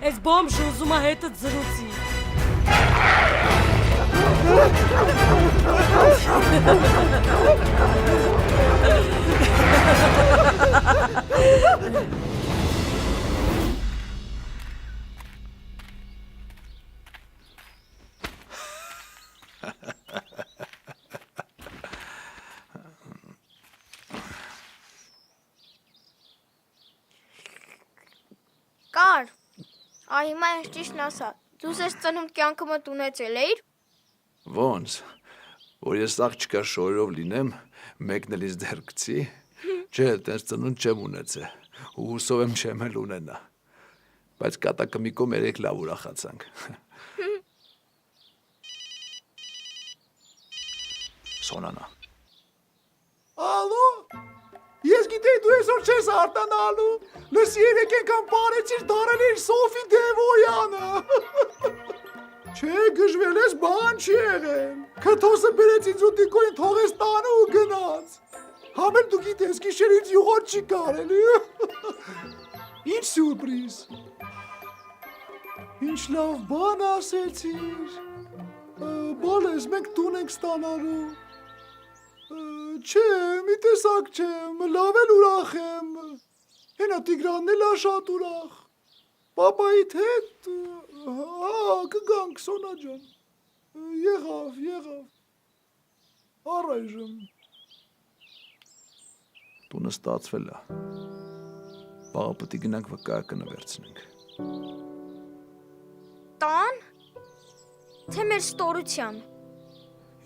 Այս բոմժը ուզում է հետդ զրուցի։ Կար, այ հիմա ես ճիշտն ասա, դուս ես ծնունդ կյանքը մտ ունեցել էիր։ Ոնց, որ ես աղջկա շորով լինեմ, մեկն էլ ինձ դեռ գցի, չէ, տենց ծնունդ չեմ ունեցել, ու հուսով եմ չեմ էլ ունենա, բայց կատակը մի կողմ երեք լավ ուրախացանք։ Սոնանա։ Ալո, ես գիտեի դու այսօր չես արտանալու, լսի երեք ենքան պարեցիր դարել էիր Սոֆի Դևոյանը։ Չէ, գժվել ես բան չի եղել, քթոսը բերեց ինձ ու դիկոին թողես տանը ու գնաց, համել դու գիտես գիշերից յուղոտ չի կարելի, ինչ սուրպրիզ, ինչ լավ բան ասեցիր, բալես մենք տուն ենք ստանալու, չէ, մի տեսակ չեմ, լավ էլ ուրախ եմ, հենա Տիգրանն էլ ա շատ ուրախ, պապայիդ հետ, կգանք Սոնա ջան, եղավ, առայժմ։ Տունը ստացվել է, պաղը պտի գնանք վկայակը նվերցնենք։ Տան, թե մեր ստորության։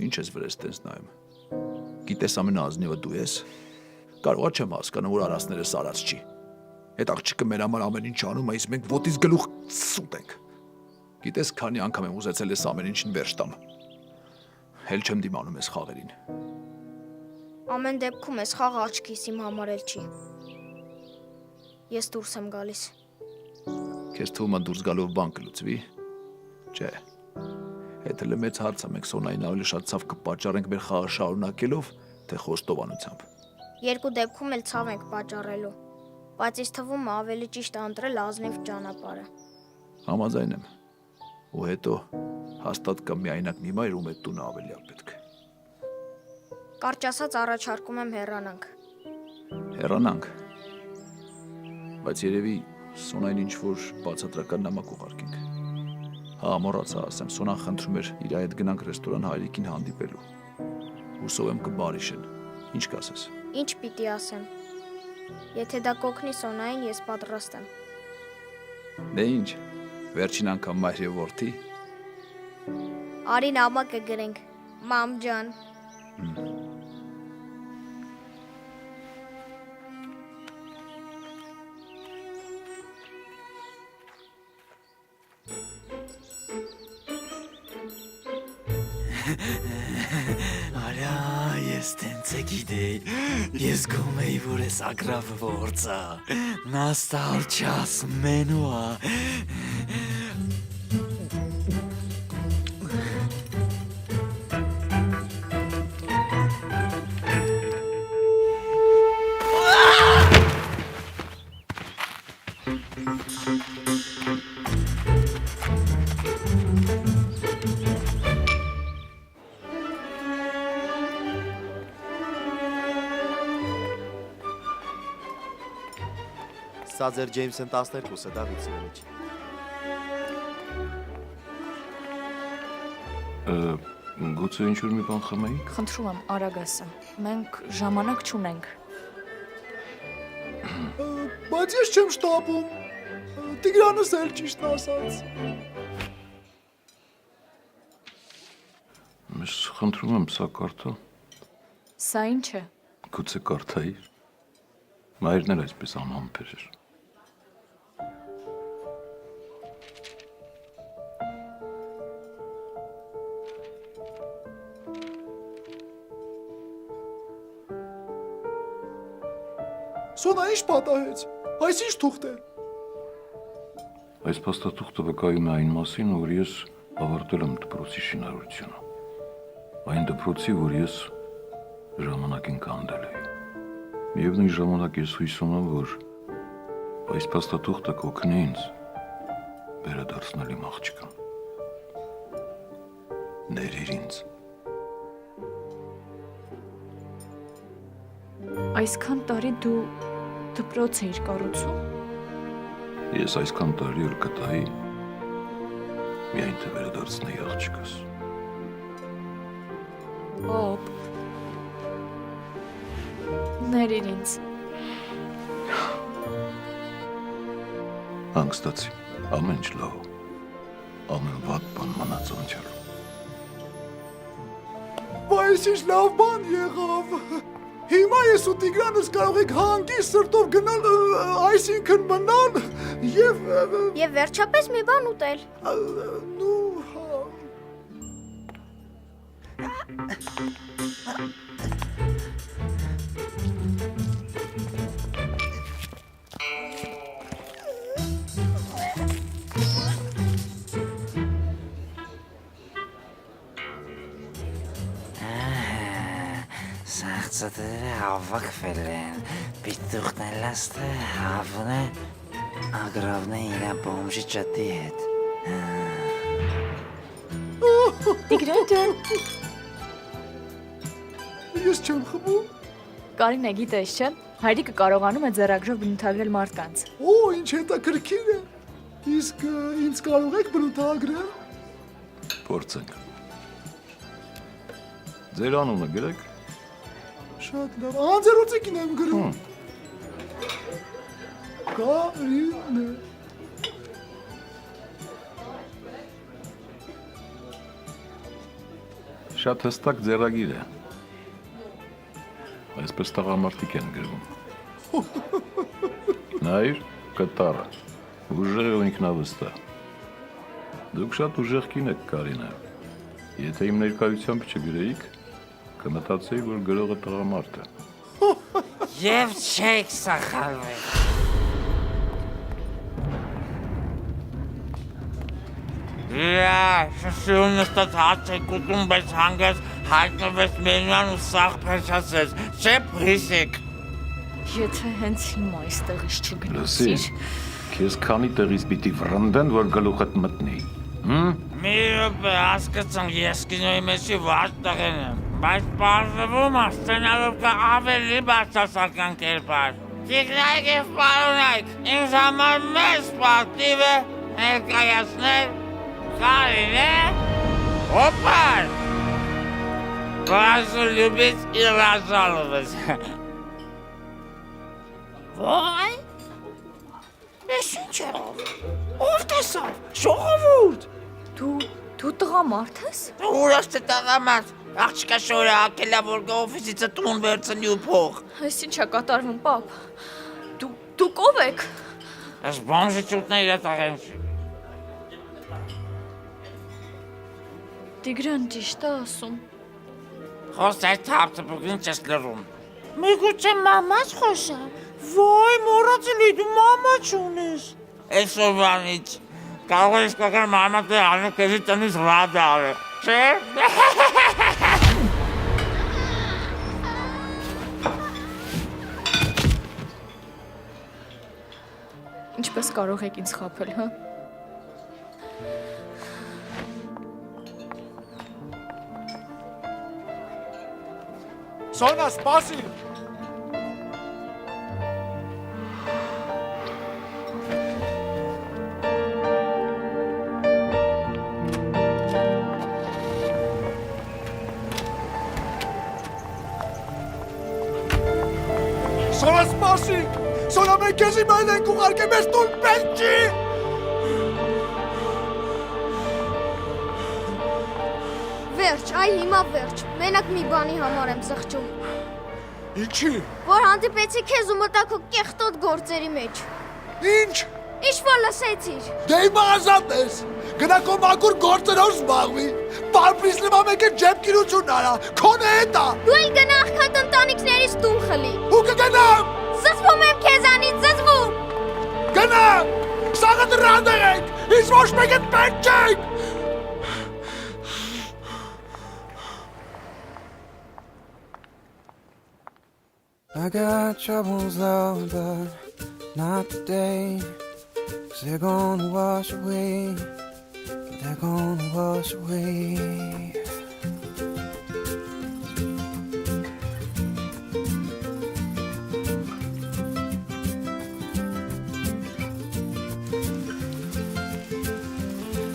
Ինչ ես վրես տենց նայում, գիտես ամենազնիվը դու ես, կարողա չեմ հասկանում, որ արասներս արած չի, հետ աղջիկը մեր համար ամեն ինչ անում է, իսկ մենք ոտից գլուխ սուտ ենք, գիտես քանի անգամ եմ ուզեցել ես ամեն ինչին վերջ տամ, հել չեմ դիմանում ես խաղերին։ Ամեն դեպքում ես խաղ աչքիս իմ համար էլ չի, ես դուրս եմ գալիս։ Քեզ թվում է դուրս գալով բան կլուծվի, չէ, հետ էլ մեծ հարց է, մենք Սոնային ավելի շատ ցավ կպատճառենք մեր խաղը շարունակելով, թե խոստովանությամբ։ Երկու դեպքում էլ ցավ ենք պատճառելու, բայց ինձ թվում է ավելի ճիշտ է ընտրել ազնիվ ճանապարհը։ Համաձայն եմ, ու հետո հաստատ կա միայնակ մի մայր, ում այդ տունը ավելի է պետք։ Կարճ ասած առաջարկում եմ հեռանանք։ Հեռանանք, բայց երևի Սոնային ինչ-որ բացատրական նամակ ուղարկենք։ Հա, մոռացա ասեմ, Սոնան խնդրում էր իր հետ գնանք ռեստորան հայրիկին հանդիպելու։ Հուսով եմ կբարիշեն, ինչ կասես։ Ինչ պիտի ասեմ, եթե դա կօգնի Սոնային, ես պատրաստ եմ։ Դե ինչ, վերջին անգամ մայր և որդի։ Արի նամակը գրենք, մամ ջան։ Արա, ես տենց է գիտեի, ես գում էի, որ ես ագրավը ործա, նաստալ չաս մենուա, Սա ձեր Ջեյմսն 12-ը, Դավիթ Սիրոնիչ։ Գուցե ինչ-որ մի բան խմեիք։ Խնդրում եմ, Արագասը, մենք ժամանակ չունենք։ Բայց ես չեմ շտապում։ Տիգրանս էլ ճիշտն ասաց։ Ես խնդրում եմ սա կարդա։ Սա ինչ է։ Գուցե կարդայիր։ Մայրն էլ այսպես անհամբեր էր։ Սոնա ինչ պատահեց։ Այս ինչ թուղթ է։ Այս փաստաթուղթը վկայում է այն մասին, որ ես ավարտել եմ դպրոցի շինարարությունը։ Այն դպրոցի, որ ես ժամանակին կանդել էի։ Միևնույն ժամանակ ես հույս ունեմ, որ այս փաստաթուղթը կօգնի ինձ վերադարձնել իմ աղջկան։ Ներիր ինձ։ Այսքան տարի դու դպրոց էիր կառուցում։ Ես այսքան տարի էլ կտայի միայն թե վերադարձնեի աղջկաս։ Օպ։ Ներիր ինձ։ Հանգստացի, ամեն ինչ լավ, ամեն վատ բան մնաց անցյալում։ Բայց ինչ լավ բան եղավ։ Հիմա ես ու Տիգրանս կարող եք հանգիստ սրտով գնալ, այսինքն մնալ Եվ վերջապես մի բան ուտել։ Սաղցատերը հավաքվել են, պիտուղն է լաստը, հավն է, ագրավն է իրա բոմժի ճատի հետ։ Տիգրան ջան։ Ես չեմ խմում։ Կարինե գիտես չէ, հայրիկը կարողանում է ձեռագրով բնութագրել մարդկանց։ Օ, ինչ հետաքրքիր է։ Իսկ ինձ կարող եք բնութագրել։ Փորձենք։ Ձեր անունը գրեք։ Շատ լավ, անձերոցիկին եմ գրում։ Կարինե։ Շատ հստակ ձեռագիր է։ Այսպես տղամարդիկ են գրվում։ Նայր, կտարը, ուժեղ ու ինքնավստահ։ Դուք շատ ուժեղ կին եք, Կարինե։ Եթե իմ ներկայությամբ չգրեիք, կմտածեի, որ գրողը տղամարդ է։ Եվ չեք սախալվել։ Շշուն նստած հաց եք ուտում, բայց հանգած հայտնվեց մենյան ու սաղ փեշացեց, չէ պրիսիկ։ Եթե հենց հիմա այստեղից Լսի, չգնացիր։ քեզ քանի տեղից պիտի վրընդեն, որ գլուխդ մտնի։ Մի րոպե հասկացան, ես կինոյի մեջի վատ տղեն եմ, բայց պարզվում է, սցենարովկա ավելի բացասական կերպար։ Տիգրայք և պարոնայք, ինձ համար մեծ պատիվ է ներկայացնել Կարինե Հոպար, Վազու լյուբից իրաժալովыз։ Վայ, ես ինչ երով, ով տեսավ, շողովուրդ։ Դու տղամարդ ես։ Ուրաշ թե տղամարդ, աղջկա շորը ակելա, որ գա օֆիսիցը տուն վերցնի ու փող։ Այս ինչ է կատարվում, պապ։ Դուք ով եք։ Ես բանժի ճուտն է իրա տաղեն։ Տիգրան ճիշտ է ասում։ Խոսեր թափթփուկին չես լրում։ Միգուցե մամաս խոսա։ Վայ, մոռացել դու մամա չունես։ Այսօրվանից կարող ես կական մամատը անը քեզի տնից ռադար։ Չէ՞։ Ինչպես կարող եք ինձ խաբել, հա։ Սոնա, սպասի։ Սոնա, սպասի։ Սոնա, մենք քեզ իմայել ենք ուղարկել, մեզ տուն պետք չի։ Վերջ, այ հիմա վերջ։ Մենակ մի բանի համար եմ զղջում։ Ինչի։ Որ հանդիպեցի քեզ ու մտա քո կեղտոտ գործերի մեջ։ Ինչ։ Ինչ-որ լսեցիր։ Դե հիմա ազատ ես։ Գնա քո մաքուր գործերով զբաղվի։ Պարպիս լվա մեկ է ջեպկիրություն արա։ Քոնը հետա։ Դու էլ գնա աղքատ ընտանիքներից տուն խլի։ Ու կգնամ։ Զզվում եմ քեզանից, զզվում։ Գնա։ Սաղը դրանդեղ եք։ Ինձ ոչ մեկ է պետք չեք։ I got troubles though, but not today. 'Cause they're gonna wash away. They're gonna wash away.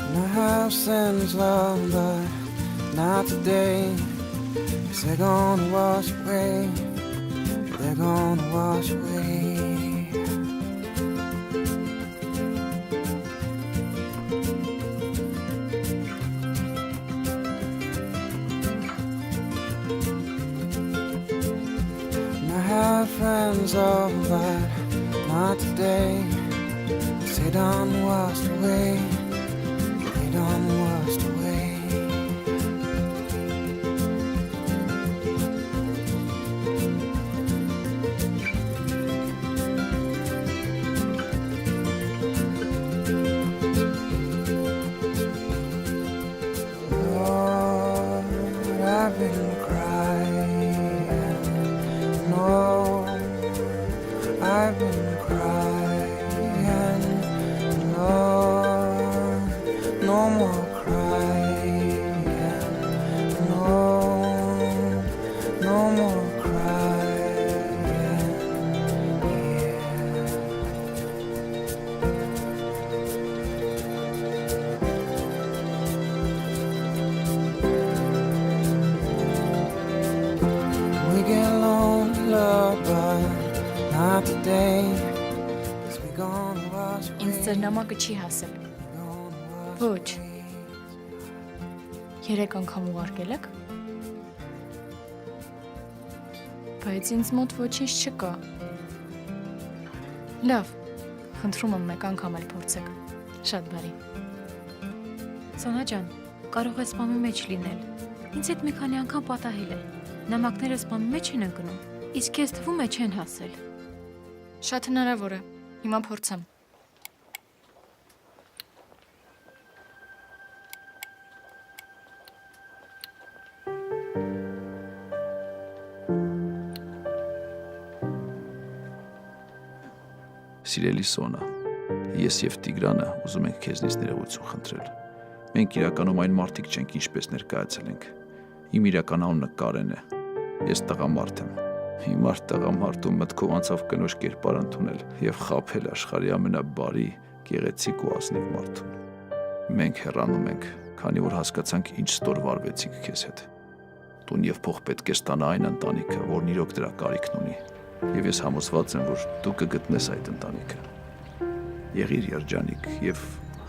And I have sins, love, but not today. 'Cause they're gonna wash away. They're gonna wash away. And I have friends, oh, but not today. 'Cause they done washed away. They done washed away. I've been crying, no, I've been crying, no, no more crying, no, no more crying, yeah. We get lonely, love, but not today. 'Cause we gonna wash away. Ինձ ձեր նամակը չի հասել։ Ոչ։ 3 անգամ ուղարկել եք։ Բայց ինձ մոտ ոչինչ չկա։ Լավ, խնդրում եմ մեկ անգամ էլ փորձեք։ Շատ բարի։ Սոնա ջան, կարող է սպամի մեջ լինել։ Ինձ հետ մի քանի անգամ պատահել է։ Նամակները սպամի մեջ են ընկնում, իսկ քեզ թվում է չեն հասել։ Շատ հնարավոր է։ Հիմա փորձեմ։ Սիրելի Սոնա, ես եւ Տիգրանը ուզում ենք քեզնից ներողություն խնդրել։ Մենք իրականում այն մարդիկ չենք, ինչպես ներկայացել ենք։ Իմ իրական անունը Կարեն է։ Ես տղամարդ եմ։ Հիմար տղամարդու մտքով անցավ կնոջ կերպար ընդունել եւ խաբել աշխարհի ամենաբարի, գեղեցիկ ու ազնիվ մարդուն։ Մենք հեռանում ենք, քանի որ հասկացանք ինչ ստոր վարվեցինք քեզ հետ։ Տուն եւ փող պետք է ստանա այն ընտանիքը, որն իրոք դրա կարիքն ունի։ Եվ ես համոզված եմ, որ դու կգտնես այդ ընտանիքը։ Եղիր երջանիկ եւ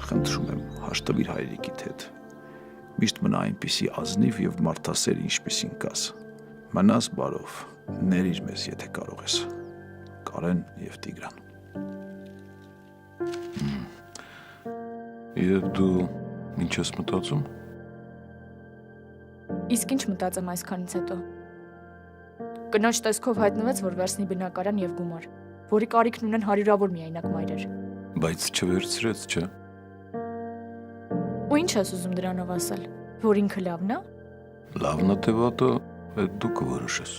խնդրում եմ հաշտվիր հայրիկիդ հետ։ Միշտ մնա այնպիսի ազնիվ եւ մարդասեր, ինչպիսին կաս։ Մնաս բարով, ներիր մեզ, եթե կարող ես։ Կարեն եւ Տիգրան։ Եվ դու ինչ ես մտածում։ Իսկ ինչ մտածեմ այսքանից հետո։ Կնոջ տեսքով հայտնվեց, որ վերցնի բնակարան եւ գումար, որի կարիքն ունեն հարյուրավոր միայնակ մայրեր։ Բայց չվերցրեց, չէ։ Ու ինչ ես ուզում դրանով ասել, որ ինքը լավն է։ Լավն է թե վատը, այդ դու կորոշես։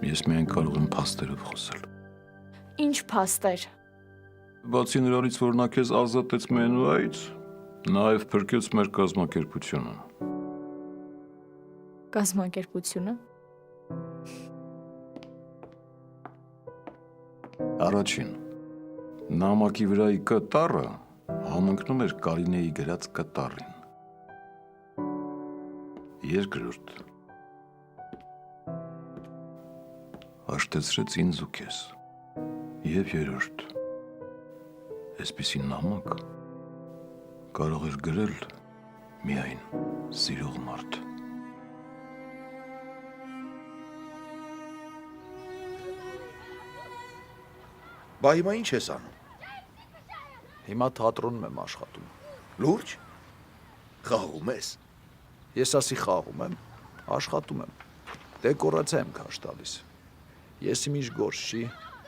Ես միայն կարող եմ փաստերով խոսել։ Ինչ փաստեր։ Բացի նրանից, որ նա քեզ ազատեց մենուայից, նաև փրկեց մեր կազմակերպությունը։ Կազմակերպությունը։ Առաջին, նամակի վրայի կտառը համընկնում էր Կարինեի գրած կտառին։ Երկրորդ, հաշտեցրեց ինձ ու քեզ։ Եվ երրորդ, այսպիսի նամակ կարող էր գրել միայն սիրող մարդ։ Բա հիմա ինչ ես անում։ Հիմա թատրոնում եմ աշխատում։ Լուրջ։ Խաղում ես։ Ես ասի խաղում եմ, աշխատում եմ։ Դեկորացիա եմ քաշ տալիս։ Ես իմ ինչ գործ չի,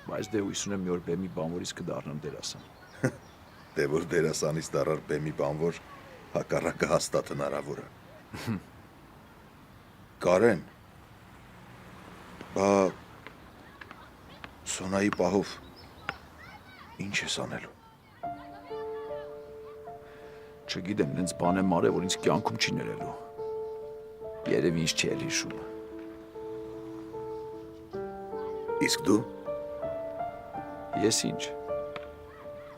բայց դե հույս ունեմ մի օր բեմի բանվորից կդառնամ դերասան։ Դե որ դերասանից դառար բեմի բանվոր, հակառակը հաստատ հնարավոր է։ Կարեն։ Բա Սոնայի պահով ինչ ես անելու։ Չգիտեմ, նենց բան եմ արել, որ ինձ կյանքում չի ներելու։ Երևի ինձ չի էլ հիշում։ Իսկ դու։ Ես ինչ։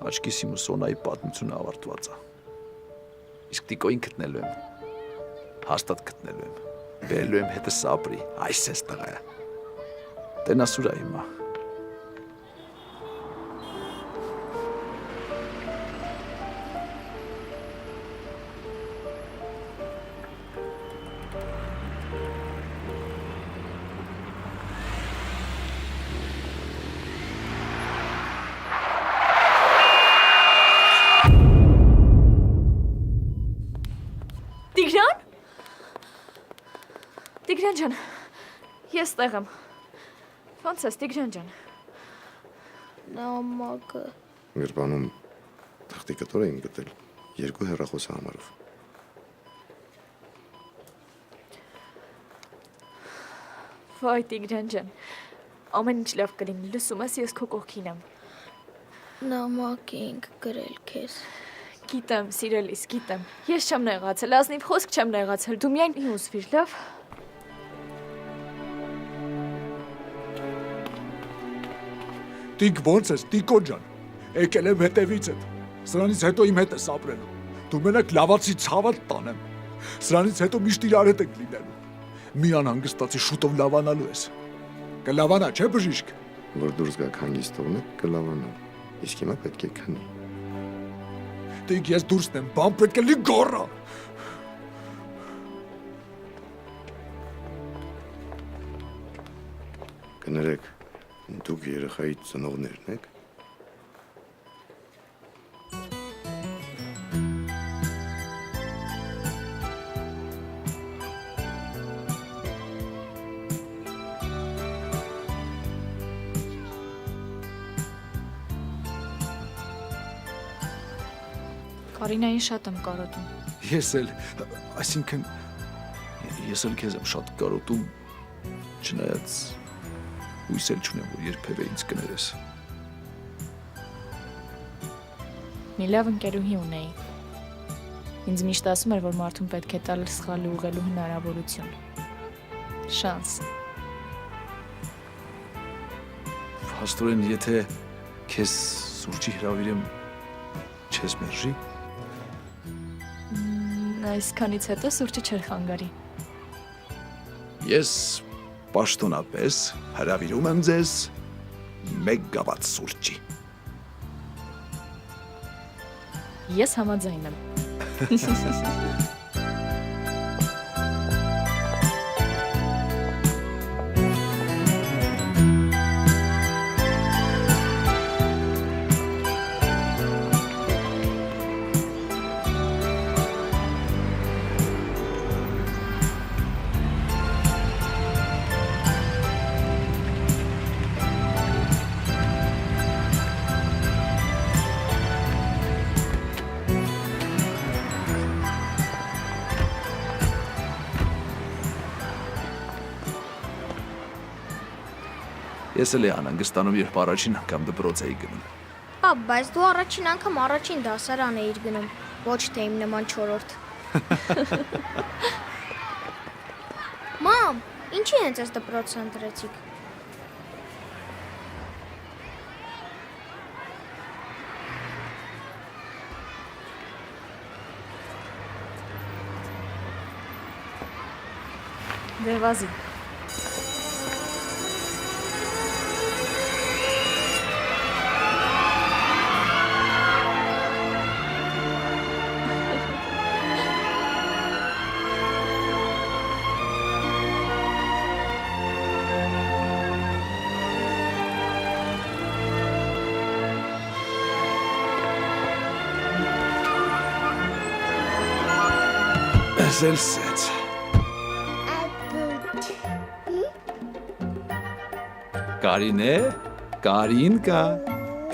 Աչքիս իմ ու Սոնայի պատմությունը ավարտված է։ Իսկ տիկոին գտնելու եմ։ Հաստատ գտնելու եմ։ Բերելու եմ հետը սապրի, այս ես տղա։ Տենասուրա հիմա։ Տիգրան ջան, ես տեղ եմ։ Ոնց ես, Տիգրան ջան։ Նամակը։ Գրպանում թղթի կտոր էին գտել, 2 հեռախոսահամարով։ Վայ, Տիգրան ջան, ամեն ինչ լավ կլինի, լսում ես, ես քո կողքին եմ։ Նամակ էինք գրել քեզ։ Գիտեմ, սիրելիս, գիտեմ։ Ես չեմ նեղացել, ազնիվ խոսք չեմ նեղացել, դու միայն հուզվիր, լավ։ Տիկ ոնց ես, Տիկո ջան, եկել եմ հետևիցդ, սրանից հետո իմ հետ ես ապրելու, դու մենակ լավացի ցավատ տանեմ, սրանից հետո միշտ իրար հետ եք լինելու, մի անհանգստացի շուտով լավանալու ես, կլավանա, չէ բժիշկ։ Որ դուրս գաք հանգիստ թողնեք, կլավանա, իսկ հիմա պետք է քնի։ Տիկ ես դուրսն եմ, բան պետք է լի գոռա։ Կներեք, դուք երեխայի ծնողներն եք։ Կարինային շատ եմ կարոտում։ Ես էլ, այսինքն, ես էլ քեզ եմ շատ կարոտում, չնայած հույս էլ չունեմ, որ երբևէ ինձ կներես։ Մի լավ ընկերուհի ունեի։ Ինձ միշտ ասում էր, որ մարդուն պետք է տալ սխալը ուղղելու հնարավորություն։ Շանս։ Փաստորեն, եթե քեզ սուրճի հրավիրեմ, չես մերժի։ Այսքանից հետո սուրճը չէր խանգարի։ Ես պաշտոնապես հրավիրում եմ ձեզ 1 գավաթ սուրճի։ Ես համաձայն եմ։ Ես էլ անհանգստանում, երբ առաջին անգամ դպրոց էի գնում։ Պապ, բայց դու առաջին անգամ առաջին դասարան էիր գնում, ոչ թե իմ նման չորրորդ։ Մամ, ինչի հենց այս դպրոցը ընտրեցիք։ Դե վազի։ Ես էլ սեց։ Կարինե, Կարինկա,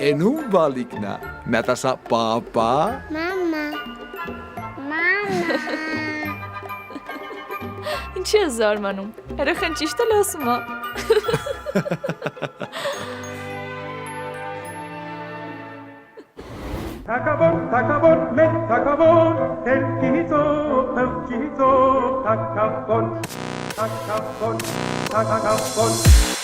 էնում բալիկնա, մետասա պապա։ Մամա, Ինչի ես զարմանում, երեխեն ճիշտ էլ ասում է։ Թակաբոն, մեծ թակաբոն, թելքիցով, թվջիցով, թակաբոն, թակաբոն, թակաբոն